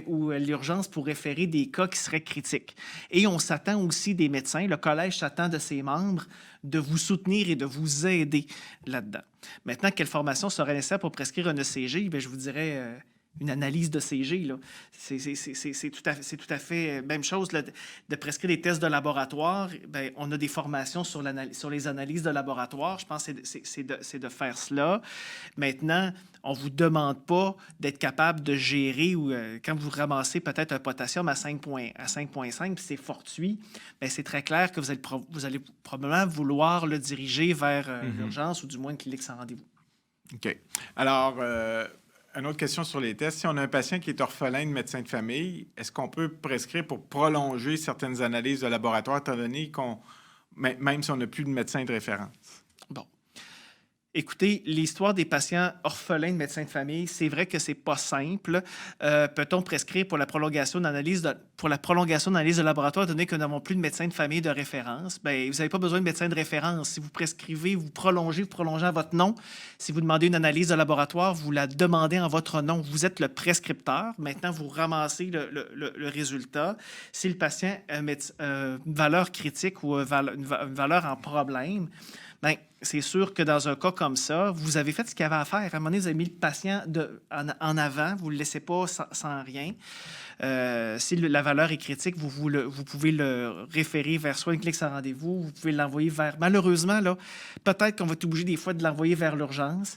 ou à l'urgence pour référer des cas qui seraient critiques. Et on s'attend aussi des médecins, le collège s'attend de ses membres de vous soutenir et de vous aider là-dedans. Maintenant, quelle formation serait nécessaire pour prescrire un ECG? Bien, je vous dirais... une analyse de CG, là. C'est tout à fait même chose là, de prescrire des tests de laboratoire. Bien, on a des formations sur les analyses de laboratoire. Je pense que c'est de faire cela. Maintenant, on ne vous demande pas d'être capable de gérer ou quand vous ramassez peut-être un potassium à 5,5 puis c'est fortuit, bien, c'est très clair que vous allez probablement vouloir le diriger vers l'urgence ou du moins une clinique sans rendez-vous. OK. Alors... une autre question sur les tests. Si on a un patient qui est orphelin de médecin de famille, est-ce qu'on peut prescrire pour prolonger certaines analyses de laboratoire, étant donné même si on n'a plus de médecin de référence? Bon. Écoutez, l'histoire des patients orphelins de médecins de famille, c'est vrai que c'est pas simple. Peut-on prescrire pour la prolongation d'analyse de laboratoire, étant donné que nous n'avons plus de médecin de famille de référence? Bien, vous n'avez pas besoin de médecin de référence. Si vous prescrivez, vous prolongez en votre nom. Si vous demandez une analyse de laboratoire, vous la demandez en votre nom. Vous êtes le prescripteur. Maintenant, vous ramassez le résultat. Si le patient a une valeur critique ou une valeur en problème, bien, c'est sûr que dans un cas comme ça, vous avez fait ce qu'il y avait à faire. À un moment donné, vous avez mis le patient en avant, vous ne le laissez pas sans rien. Si la valeur est critique, vous pouvez le référer vers soit une clinique sans rendez-vous, vous pouvez l'envoyer vers... Malheureusement, là, peut-être qu'on va être obligé des fois de l'envoyer vers l'urgence.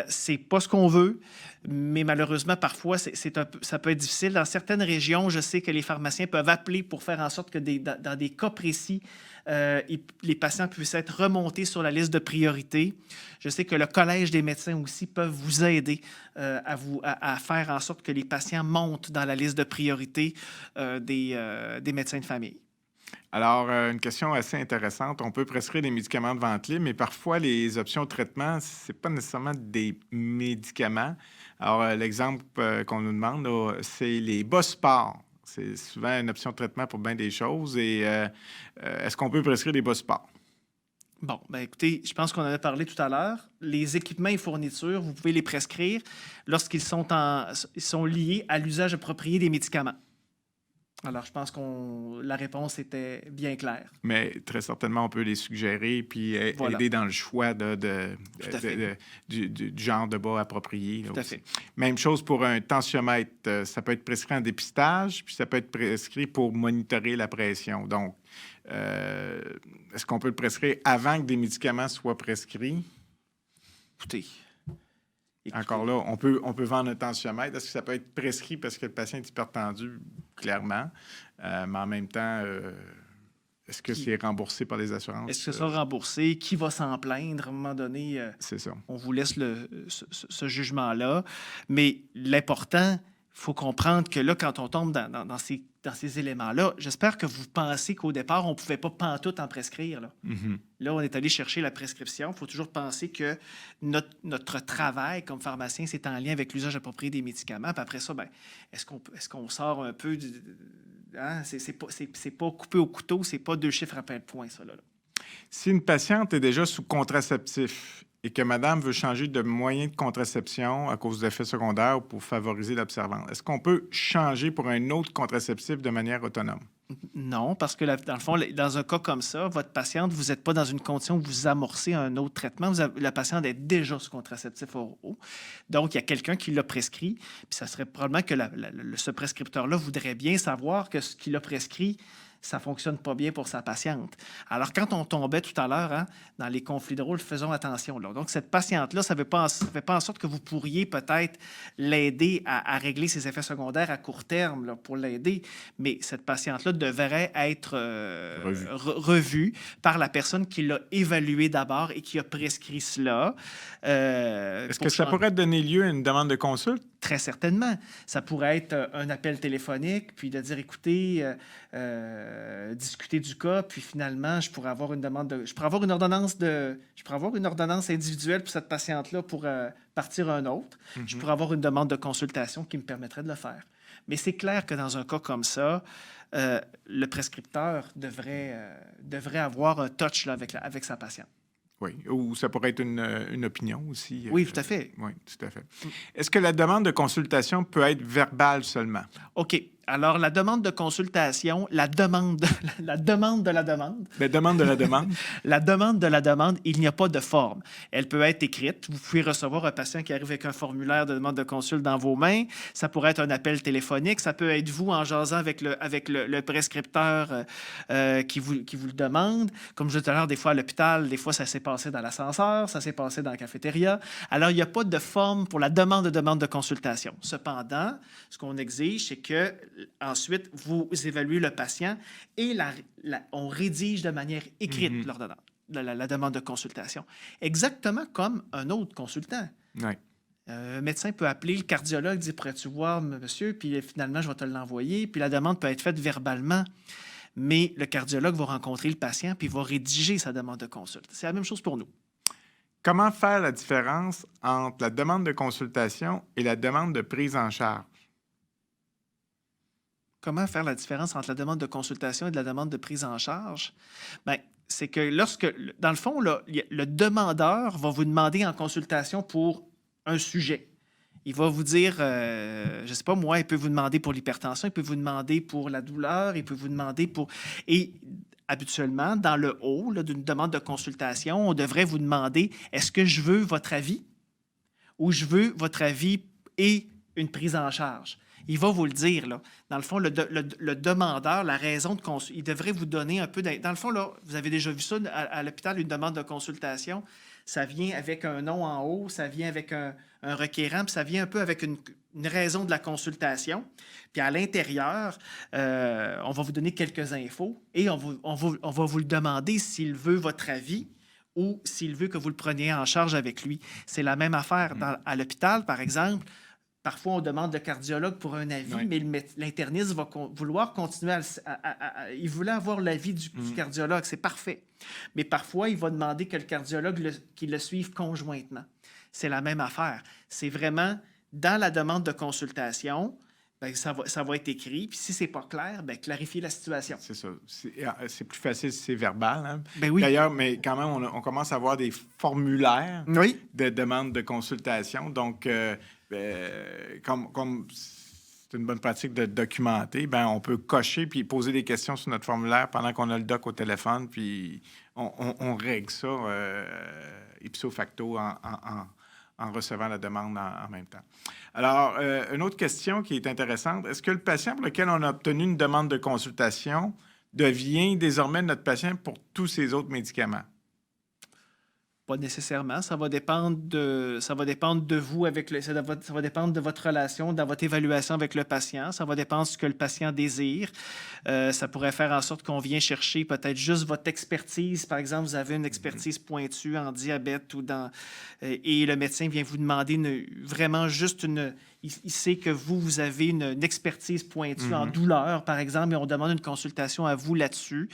C'est pas ce qu'on veut, mais malheureusement, parfois, ça peut être difficile. Dans certaines régions, je sais que les pharmaciens peuvent appeler pour faire en sorte que dans des cas précis, les patients puissent être remontés sur la liste de priorité. Je sais que le Collège des médecins aussi peuvent vous aider à faire en sorte que les patients montent dans la liste de priorité des médecins de famille. Alors, une question assez intéressante. On peut prescrire des médicaments de vente libre, mais parfois, les options de traitement, ce n'est pas nécessairement des médicaments. Alors, l'exemple qu'on nous demande, là, c'est les Bosport. C'est souvent une option de traitement pour bien des choses. Et est-ce qu'on peut prescrire des Bosport? Bon, bien écoutez, je pense qu'on en a parlé tout à l'heure. Les équipements et fournitures, vous pouvez les prescrire lorsqu'ils sont liés à l'usage approprié des médicaments. Alors, je pense que la réponse était bien claire. Mais très certainement, on peut les suggérer puis aider dans le choix du genre de bas approprié. Tout à fait. Même chose pour un tensiomètre. Ça peut être prescrit en dépistage, puis ça peut être prescrit pour monitorer la pression. Donc, est-ce qu'on peut le prescrire avant que des médicaments soient prescrits? Écoutez. Encore là, on peut vendre un tensiomètre. Est-ce que ça peut être prescrit parce que le patient est hypertendu? Clairement. Mais en même temps, est-ce que c'est remboursé par les assurances? Est-ce que ça sera remboursé? Qui va s'en plaindre? À un moment donné, c'est ça. On vous laisse ce jugement-là. Mais l'important, il faut comprendre que là, quand on tombe dans ces éléments-là, j'espère que vous pensez qu'au départ, on ne pouvait pas pantoute en prescrire. Là. Mm-hmm. Là, on est allé chercher la prescription. Il faut toujours penser que notre travail comme pharmacien, c'est en lien avec l'usage approprié des médicaments. Puis après ça, bien, est-ce qu'on sort un peu... C'est pas coupé au couteau, c'est pas 2 chiffres à plein de points, ça. Là. Si une patiente est déjà sous contraceptif et que madame veut changer de moyen de contraception à cause d'effets secondaires ou pour favoriser l'observance, est-ce qu'on peut changer pour un autre contraceptif de manière autonome? Non, parce que dans le fond, dans un cas comme ça, votre patiente, vous n'êtes pas dans une condition où vous amorcez un autre traitement. La patiente est déjà sous contraceptif oraux. Donc, il y a quelqu'un qui l'a prescrit. Puis ça serait probablement que ce prescripteur-là voudrait bien savoir que ce qu'il a prescrit, ça ne fonctionne pas bien pour sa patiente. Alors, quand on tombait tout à l'heure dans les conflits de rôle, faisons attention. Là. Donc, cette patiente-là, ça ne fait pas en sorte que vous pourriez peut-être l'aider à régler ses effets secondaires à court terme là, pour l'aider, mais cette patiente-là devrait être revue par la personne qui l'a évaluée d'abord et qui a prescrit cela. Est-ce que ça pourrait donner lieu à une demande de consulte? Très certainement. Ça pourrait être un appel téléphonique, puis de dire, écoutez, discuter du cas, puis finalement, je pourrais avoir une ordonnance individuelle pour cette patiente-là pour partir à un autre. Je pourrais avoir une demande de consultation qui me permettrait de le faire. Mais c'est clair que dans un cas comme ça, le prescripteur devrait avoir un touch là, avec sa patiente. Oui, ou ça pourrait être une opinion aussi. Oui, tout à fait. Oui, tout à fait. Est-ce que la demande de consultation peut être verbale seulement? OK. Alors, la demande de consultation, la demande de la demande. La demande de la demande. La demande de la demande, il n'y a pas de forme. Elle peut être écrite. Vous pouvez recevoir un patient qui arrive avec un formulaire de demande de consulte dans vos mains. Ça pourrait être un appel téléphonique. Ça peut être vous en jasant avec le prescripteur qui vous le demande. Comme je disais tout à l'heure, des fois à l'hôpital, des fois ça s'est passé dans l'ascenseur, ça s'est passé dans la cafétéria. Alors, il n'y a pas de forme pour la demande de consultation. Cependant, ce qu'on exige, c'est que ensuite, vous évaluez le patient et on rédige de manière écrite l'ordonnance, la demande de consultation. Exactement comme un autre consultant. Oui. Un médecin peut appeler le cardiologue, dire, pourrais-tu voir, monsieur, puis finalement, je vais te l'envoyer, puis la demande peut être faite verbalement. Mais le cardiologue va rencontrer le patient, puis il va rédiger sa demande de consulte. C'est la même chose pour nous. Comment faire la différence entre la demande de consultation et la demande de prise en charge? Comment faire la différence entre la demande de consultation et de la demande de prise en charge? Bien, c'est que dans le fond, là, le demandeur va vous demander en consultation pour un sujet. Il va vous dire, je ne sais pas moi, il peut vous demander pour l'hypertension, il peut vous demander pour la douleur, il peut vous demander pour... Et habituellement, dans le haut là, d'une demande de consultation, on devrait vous demander, est-ce que je veux votre avis ou je veux votre avis et une prise en charge? Il va vous le dire, là. Dans le fond, le demandeur, la raison de consultation, il devrait vous donner un peu... Dans le fond, là, vous avez déjà vu ça à l'hôpital, une demande de consultation. Ça vient avec un nom en haut, ça vient avec un requérant, puis ça vient un peu avec une raison de la consultation. Puis à l'intérieur, on va vous donner quelques infos et on va vous le demander s'il veut votre avis ou s'il veut que vous le preniez en charge avec lui. C'est la même affaire. À l'hôpital, par exemple, parfois, on demande le cardiologue pour un avis, mais l'interniste va vouloir continuer il voulait avoir l'avis du cardiologue, c'est parfait. Mais parfois, il va demander que le cardiologue qu'il le suive conjointement. C'est la même affaire. C'est vraiment, dans la demande de consultation, bien, ça va être écrit. Puis si ce n'est pas clair, bien, clarifier la situation. C'est ça. C'est plus facile si c'est verbal. Hein? Ben oui. D'ailleurs, mais quand même, on commence à avoir des formulaires de demande de consultation. Donc, comme c'est une bonne pratique de documenter, ben on peut cocher puis poser des questions sur notre formulaire pendant qu'on a le doc au téléphone, puis on règle ça ipso facto en recevant la demande en même temps. Alors, une autre question qui est intéressante, est-ce que le patient pour lequel on a obtenu une demande de consultation devient désormais notre patient pour tous ces autres médicaments? Pas nécessairement. Ça va dépendre de vous, ça va dépendre de votre relation, de votre évaluation avec le patient. Ça va dépendre de ce que le patient désire. Ça pourrait faire en sorte qu'on vient chercher peut-être juste votre expertise. Par exemple, vous avez une expertise pointue en diabète et le médecin vient vous demander vraiment juste une... Il sait que vous avez une expertise pointue en douleur, par exemple, et on demande une consultation à vous là-dessus.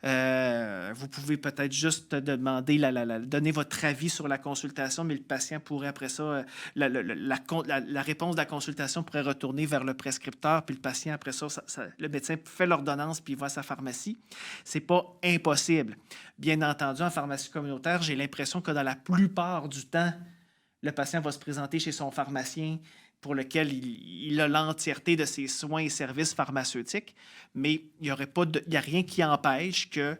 Vous pouvez peut-être juste demander, donner votre avis sur la consultation, mais le patient pourrait, après ça, la réponse de la consultation pourrait retourner vers le prescripteur, puis le patient, après ça, le médecin fait l'ordonnance, puis il va à sa pharmacie. C'est pas impossible. Bien entendu, en pharmacie communautaire, j'ai l'impression que dans la plupart du temps, le patient va se présenter chez son pharmacien pour lequel il a l'entièreté de ses soins et services pharmaceutiques, mais il n'y a rien qui empêche qu'un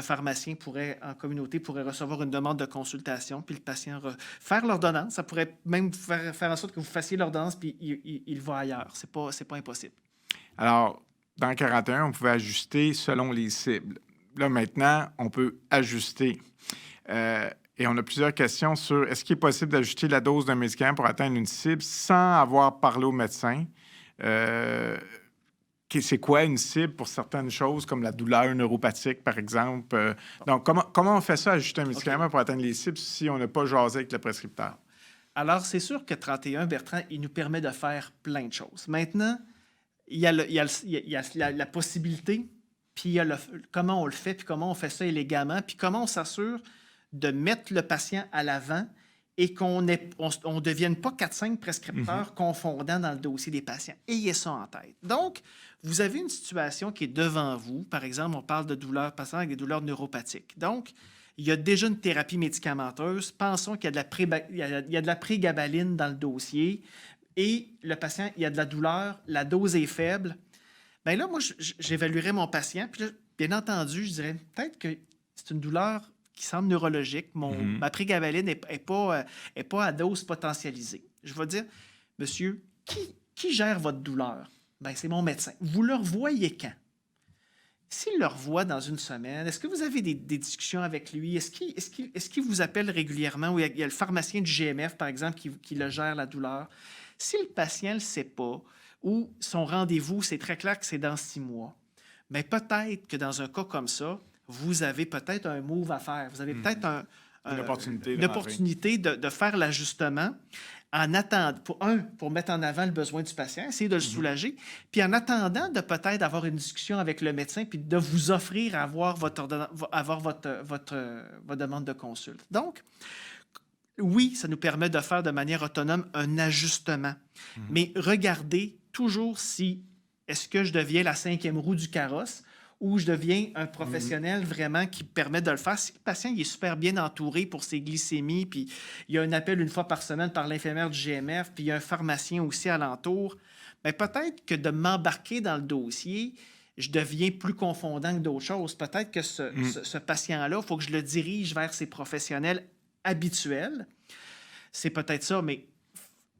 pharmacien en communauté pourrait recevoir une demande de consultation, puis le patient faire l'ordonnance. Ça pourrait même faire en sorte que vous fassiez l'ordonnance, puis il va ailleurs. C'est pas impossible. Alors, dans 41, on pouvait ajuster selon les cibles. Là, maintenant, on peut ajuster. Et on a plusieurs questions sur est-ce qu'il est possible d'ajuster la dose d'un médicament pour atteindre une cible sans avoir parlé au médecin? C'est quoi une cible pour certaines choses, comme la douleur neuropathique, par exemple? Donc, comment on fait ça, ajuster un médicament pour atteindre les cibles si on n'a pas jasé avec le prescripteur? Alors, c'est sûr que 31, Bertrand, il nous permet de faire plein de choses. Maintenant, il y a, la possibilité, puis il y a comment on le fait, puis comment on fait ça élégamment, puis comment on s'assure de mettre le patient à l'avant et qu'on ne devienne pas 4-5 prescripteurs confondants dans le dossier des patients. Ayez ça en tête. Donc, vous avez une situation qui est devant vous. Par exemple, on parle de douleurs patients avec des douleurs neuropathiques. Donc, il y a déjà une thérapie médicamenteuse. Pensons qu'il y a de la prégabaline dans le dossier et le patient, il y a de la douleur, la dose est faible. Bien là, moi, j'évaluerais mon patient. Puis là, bien entendu, je dirais peut-être que c'est une douleur qui semble neurologique. Ma prégabaline n'est pas à dose potentialisée. Je vais dire, monsieur, qui gère votre douleur? Bien, c'est mon médecin. Vous le revoyez quand? S'il le revoit dans une semaine, est-ce que vous avez des discussions avec lui? Est-ce qu'il vous appelle régulièrement? Ou il y a le pharmacien du GMF, par exemple, qui le gère la douleur. Si le patient ne le sait pas, ou son rendez-vous, c'est très clair que c'est dans 6 mois, bien, peut-être que dans un cas comme ça, vous avez peut-être un move à faire. Vous avez peut-être une opportunité de faire l'ajustement en attendant, pour mettre en avant le besoin du patient, essayer de le soulager, puis en attendant de peut-être avoir une discussion avec le médecin, puis de vous offrir à avoir votre demande de consulte. Donc, oui, ça nous permet de faire de manière autonome un ajustement, mais regardez toujours si est-ce que je deviens la 5e roue du carrosse ou je deviens un professionnel vraiment qui permet de le faire. Si le patient il est super bien entouré pour ses glycémies, puis il y a un appel une fois par semaine par l'infirmière du GMF, puis il y a un pharmacien aussi alentour, bien, peut-être que de m'embarquer dans le dossier, je deviens plus confondant que d'autres choses. Peut-être que ce patient-là, il faut que je le dirige vers ses professionnels habituels. C'est peut-être ça, mais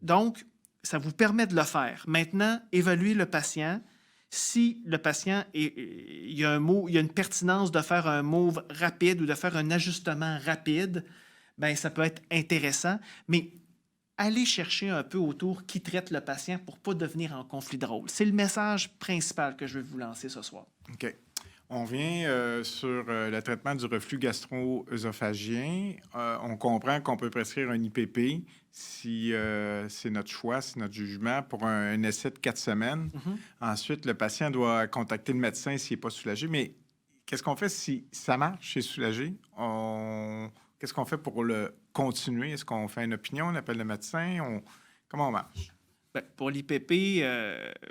donc, ça vous permet de le faire. Maintenant, évaluez le patient. Si le patient, il y a une pertinence de faire un move rapide ou de faire un ajustement rapide, bien, ça peut être intéressant, mais allez chercher un peu autour qui traite le patient pour ne pas devenir en conflit de rôle. C'est le message principal que je vais vous lancer ce soir. OK. On vient sur le traitement du reflux gastro-œsophagien. On comprend qu'on peut prescrire un IPP si c'est notre choix, c'est notre jugement, pour un essai de 4 semaines. Ensuite, le patient doit contacter le médecin s'il n'est pas soulagé. Mais qu'est-ce qu'on fait si ça marche, c'est soulagé? Qu'est-ce qu'on fait pour le continuer? Est-ce qu'on fait une opinion, on appelle le médecin? Comment on marche? Bien, pour l'IPP,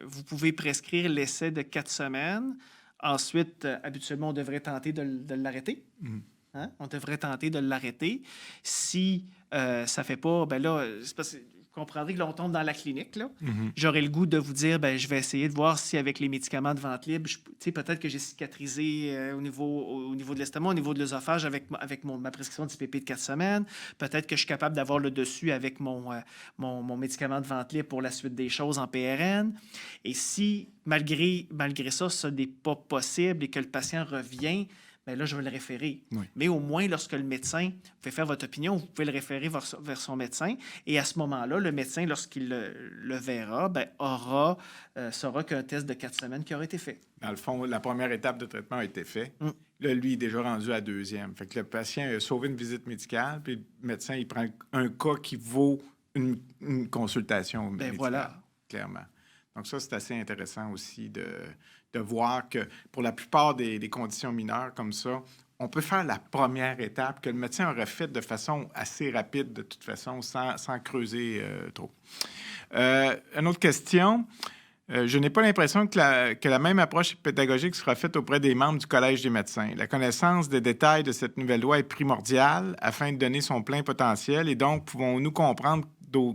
vous pouvez prescrire l'essai de 4 semaines. Ensuite, habituellement, on devrait tenter de l'arrêter. Hein? On devrait tenter de l'arrêter. Si ça ne fait pas, bien là, c'est parce que vous comprendrez que là, on tombe dans la clinique. Là. J'aurais le goût de vous dire, bien, je vais essayer de voir si avec les médicaments de vente libre, peut-être que j'ai cicatrisé au niveau de l'estomac, au niveau de l'œsophage avec ma prescription d'IPP de 4 semaines. Peut-être que je suis capable d'avoir le dessus avec mon médicament de vente libre pour la suite des choses en PRN. Et si, malgré ça, ce n'est pas possible et que le patient revient, bien là, je vais le référer. Oui. Mais au moins, lorsque le médecin fait faire votre opinion, vous pouvez le référer vers son médecin. Et à ce moment-là, le médecin, lorsqu'il le verra, bien, saura qu'un test de 4 semaines qui aura été fait. Dans le fond, la première étape de traitement a été faite. Là, lui, il est déjà rendu à la 2e. Fait que le patient a sauvé une visite médicale, puis le médecin, il prend un cas qui vaut une consultation médicale. Voilà. Clairement. Donc ça, c'est assez intéressant aussi de voir que pour la plupart des conditions mineures comme ça, on peut faire la première étape que le médecin aurait faite de façon assez rapide, de toute façon, sans creuser trop. Une autre question. Je n'ai pas l'impression que la même approche pédagogique sera faite auprès des membres du Collège des médecins. La connaissance des détails de cette nouvelle loi est primordiale afin de donner son plein potentiel et donc pouvons-nous comprendre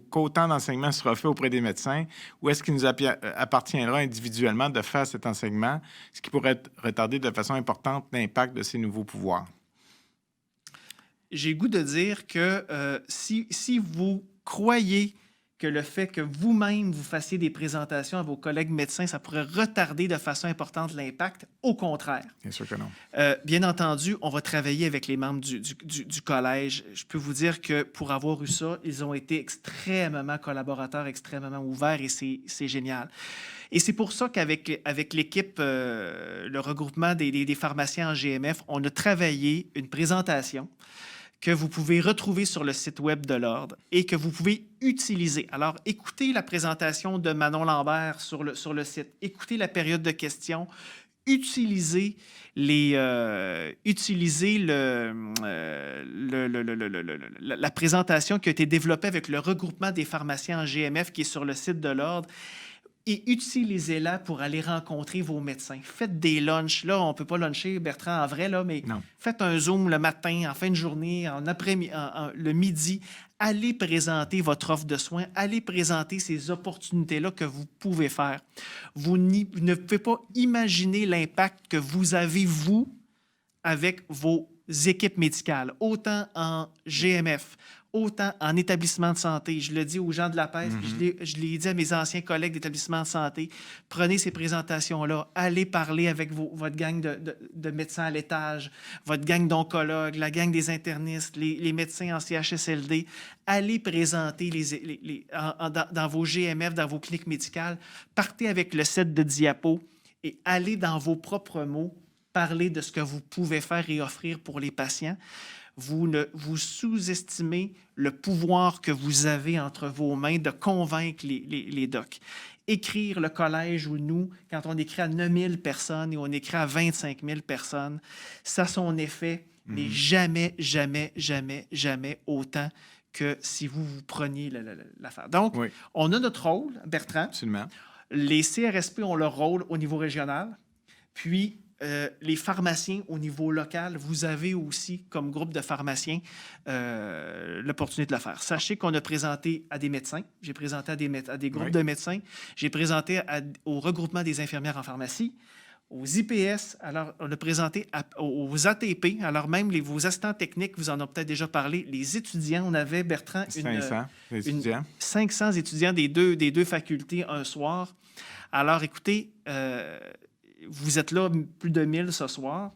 qu'autant d'enseignement sera fait auprès des médecins ou est-ce qu'il nous appartiendra individuellement de faire cet enseignement, ce qui pourrait retarder de façon importante l'impact de ces nouveaux pouvoirs? J'ai le goût de dire que si vous croyez que le fait que vous-même vous fassiez des présentations à vos collègues médecins, ça pourrait retarder de façon importante l'impact. Au contraire. Bien sûr que non. Bien entendu, on va travailler avec les membres du collège. Je peux vous dire que pour avoir eu ça, ils ont été extrêmement collaborateurs, extrêmement ouverts et c'est génial. Et c'est pour ça qu'avec l'équipe, le regroupement des pharmaciens en GMF, on a travaillé une présentation que vous pouvez retrouver sur le site web de l'Ordre et que vous pouvez utiliser. Alors, écoutez la présentation de Manon Lambert sur le site, écoutez la période de questions, utilisez la présentation qui a été développée avec le regroupement des pharmaciens en GMF qui est sur le site de l'Ordre et utilisez-la pour aller rencontrer vos médecins. Faites des lunchs. Là, on ne peut pas luncher, Bertrand, en vrai, là, mais Non. faites un Zoom le matin, en fin de journée, le midi. Allez présenter votre offre de soins. Allez présenter ces opportunités-là que vous pouvez faire. Vous ne pouvez pas imaginer l'impact que vous avez, vous, avec vos équipes médicales, autant en GMF, autant en établissement de santé. Je le dis aux gens de la peste, puis je l'ai dit à mes anciens collègues d'établissement de santé. Prenez ces présentations-là, allez parler avec votre gang de médecins à l'étage, votre gang d'oncologues, la gang des internistes, les médecins en CHSLD. Allez présenter dans vos GMF, dans vos cliniques médicales. Partez avec le set de diapos et allez dans vos propres mots parler de ce que vous pouvez faire et offrir pour les patients. Vous sous-estimez le pouvoir que vous avez entre vos mains de convaincre les docs. Écrire le collège ou nous, quand on écrit à 9000 personnes et on écrit à 25 000 personnes, ça a son effet, mais jamais, jamais, jamais, jamais autant que si vous preniez l'affaire. Donc, Oui. On a notre rôle, Bertrand. Absolument. Les CRSP ont leur rôle au niveau régional. Puis, les pharmaciens au niveau local, vous avez aussi, comme groupe de pharmaciens, l'opportunité de le faire. Sachez qu'on a présenté à des médecins, j'ai présenté à des groupes de médecins, j'ai présenté au regroupement des infirmières en pharmacie, aux IPS, alors on a présenté aux ATP, alors même vos assistants techniques, vous en avez peut-être déjà parlé, les étudiants, on avait, Bertrand, 500 étudiants des deux facultés un soir. Alors, écoutez, vous êtes là plus de 1000 ce soir.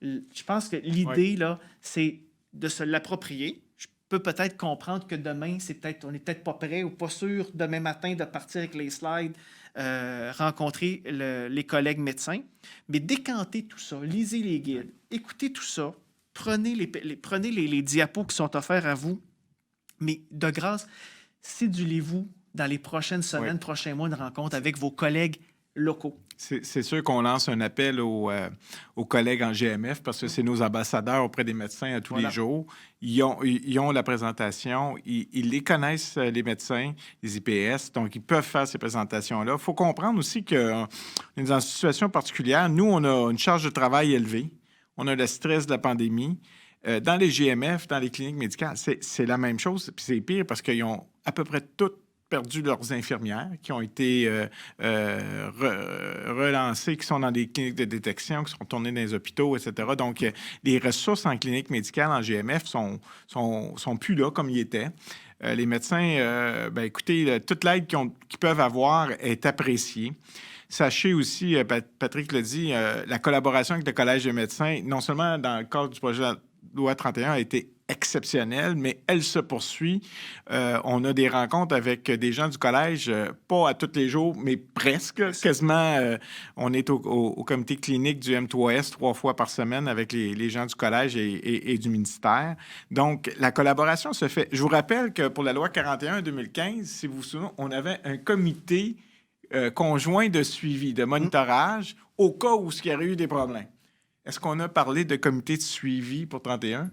Je pense que l'idée, là, c'est de se l'approprier. Je peux peut-être comprendre que demain, on n'est peut-être pas prêt ou pas sûr demain matin de partir avec les slides, rencontrer les collègues médecins. Mais décantez tout ça, lisez les guides, écoutez tout ça, prenez les diapos qui sont offerts à vous. Mais de grâce, sédulez-vous dans les prochaines semaines, prochains mois, une rencontre avec vos collègues locaux. C'est sûr qu'on lance un appel aux collègues en GMF parce que c'est nos ambassadeurs auprès des médecins à tous les jours. Ils ont la présentation, ils les connaissent, les médecins, les IPS, donc ils peuvent faire ces présentations-là. Il faut comprendre aussi qu'on est dans une situation particulière. Nous, on a une charge de travail élevée. On a le stress de la pandémie. Dans les GMF, dans les cliniques médicales, c'est la même chose. Puis c'est pire parce qu'ils ont à peu près toutes perdu leurs infirmières qui ont été relancées, qui sont dans des cliniques de détection, qui sont tournées dans les hôpitaux, etc. Donc, les ressources en clinique médicale, en GMF, sont plus là comme ils étaient. Les médecins, écoutez, toute l'aide qu'ils peuvent avoir est appréciée. Sachez aussi, Patrick l'a dit, la collaboration avec le Collège des médecins, non seulement dans le cadre du projet de loi 31, a été exceptionnelle, mais elle se poursuit. On a des rencontres avec des gens du collège, pas à tous les jours, mais presque, quasiment. On est au comité clinique du M3S 3 fois par semaine avec les gens du collège et du ministère. Donc, la collaboration se fait. Je vous rappelle que pour la loi 41 2015, si vous vous souvenez, on avait un comité conjoint de suivi, de monitorage, au cas où il y aurait eu des problèmes. Est-ce qu'on a parlé de comité de suivi pour 31?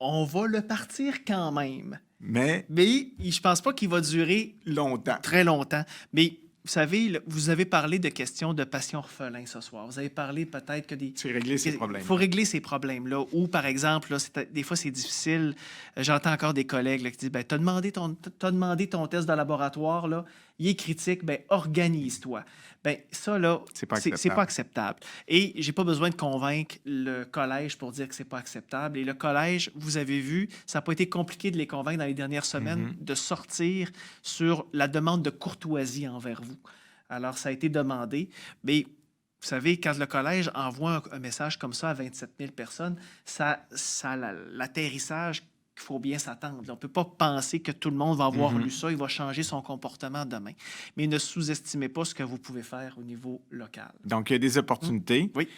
On va le partir quand même. Mais je pense pas qu'il va durer longtemps. Très longtemps. Mais vous savez, vous avez parlé de questions de patients orphelins ce soir. Vous avez parlé peut-être que C'est régler ces problèmes. Il faut régler ces problèmes-là. Ou, par exemple, là, des fois, c'est difficile. J'entends encore des collègues là, qui disent t'as demandé ton test de laboratoire, là, il est critique, organise-toi. Ça, là, c'est pas acceptable. Et j'ai pas besoin de convaincre le collège pour dire que c'est pas acceptable. Et le collège, vous avez vu, ça n'a pas été compliqué de les convaincre dans les dernières semaines de sortir sur la demande de courtoisie envers vous. Alors, ça a été demandé. Mais vous savez, quand le collège envoie un message comme ça à 27 000 personnes, ça l'atterrissage qu'il faut bien s'attendre. On ne peut pas penser que tout le monde va avoir lu ça, il va changer son comportement demain. Mais ne sous-estimez pas ce que vous pouvez faire au niveau local. Donc, il y a des opportunités. Oui.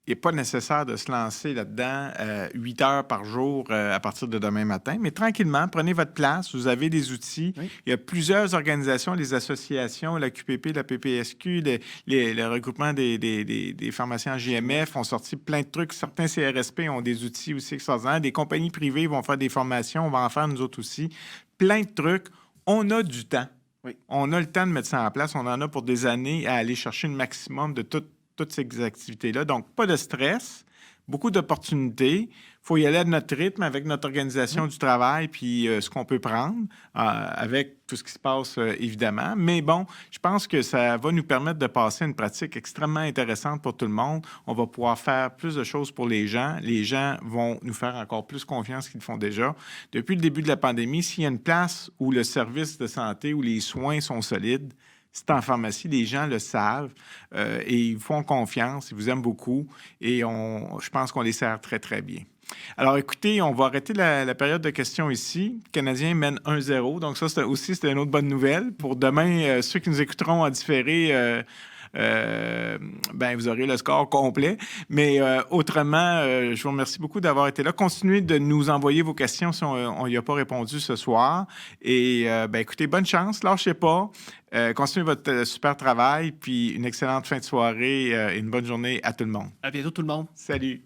n'est pas nécessaire de se lancer là-dedans 8 heures par jour à partir de demain matin, mais tranquillement, prenez votre place, vous avez des outils. Oui. Il y a plusieurs organisations, les associations, la QPP, la PPSQ, le regroupement des pharmaciens en JMF ont sorti plein de trucs. Certains CRSP ont des outils aussi extraordinaires. Des compagnies privées vont faire des formations, on va en faire nous autres aussi. Plein de trucs. On a du temps. Oui. On a le temps de mettre ça en place. On en a pour des années à aller chercher le maximum de toutes ces activités-là. Donc, pas de stress, beaucoup d'opportunités. Il faut y aller à notre rythme avec notre organisation du travail puis ce qu'on peut prendre avec tout ce qui se passe, évidemment. Mais bon, je pense que ça va nous permettre de passer une pratique extrêmement intéressante pour tout le monde. On va pouvoir faire plus de choses pour les gens. Les gens vont nous faire encore plus confiance qu'ils le font déjà. Depuis le début de la pandémie, s'il y a une place où le service de santé, où les soins sont solides, c'est en pharmacie, les gens le savent et ils font confiance, ils vous aiment beaucoup et je pense qu'on les sert très, très bien. Alors, écoutez, on va arrêter la période de questions ici. Le Canadien mène 1-0, donc ça, c'était une autre bonne nouvelle. Pour demain, ceux qui nous écouteront en différé, vous aurez le score complet. Mais autrement, je vous remercie beaucoup d'avoir été là. Continuez de nous envoyer vos questions si on n'y a pas répondu ce soir. Et écoutez, bonne chance, lâchez pas. Continuez votre super travail, puis une excellente fin de soirée et une bonne journée à tout le monde. À bientôt, tout le monde. Salut!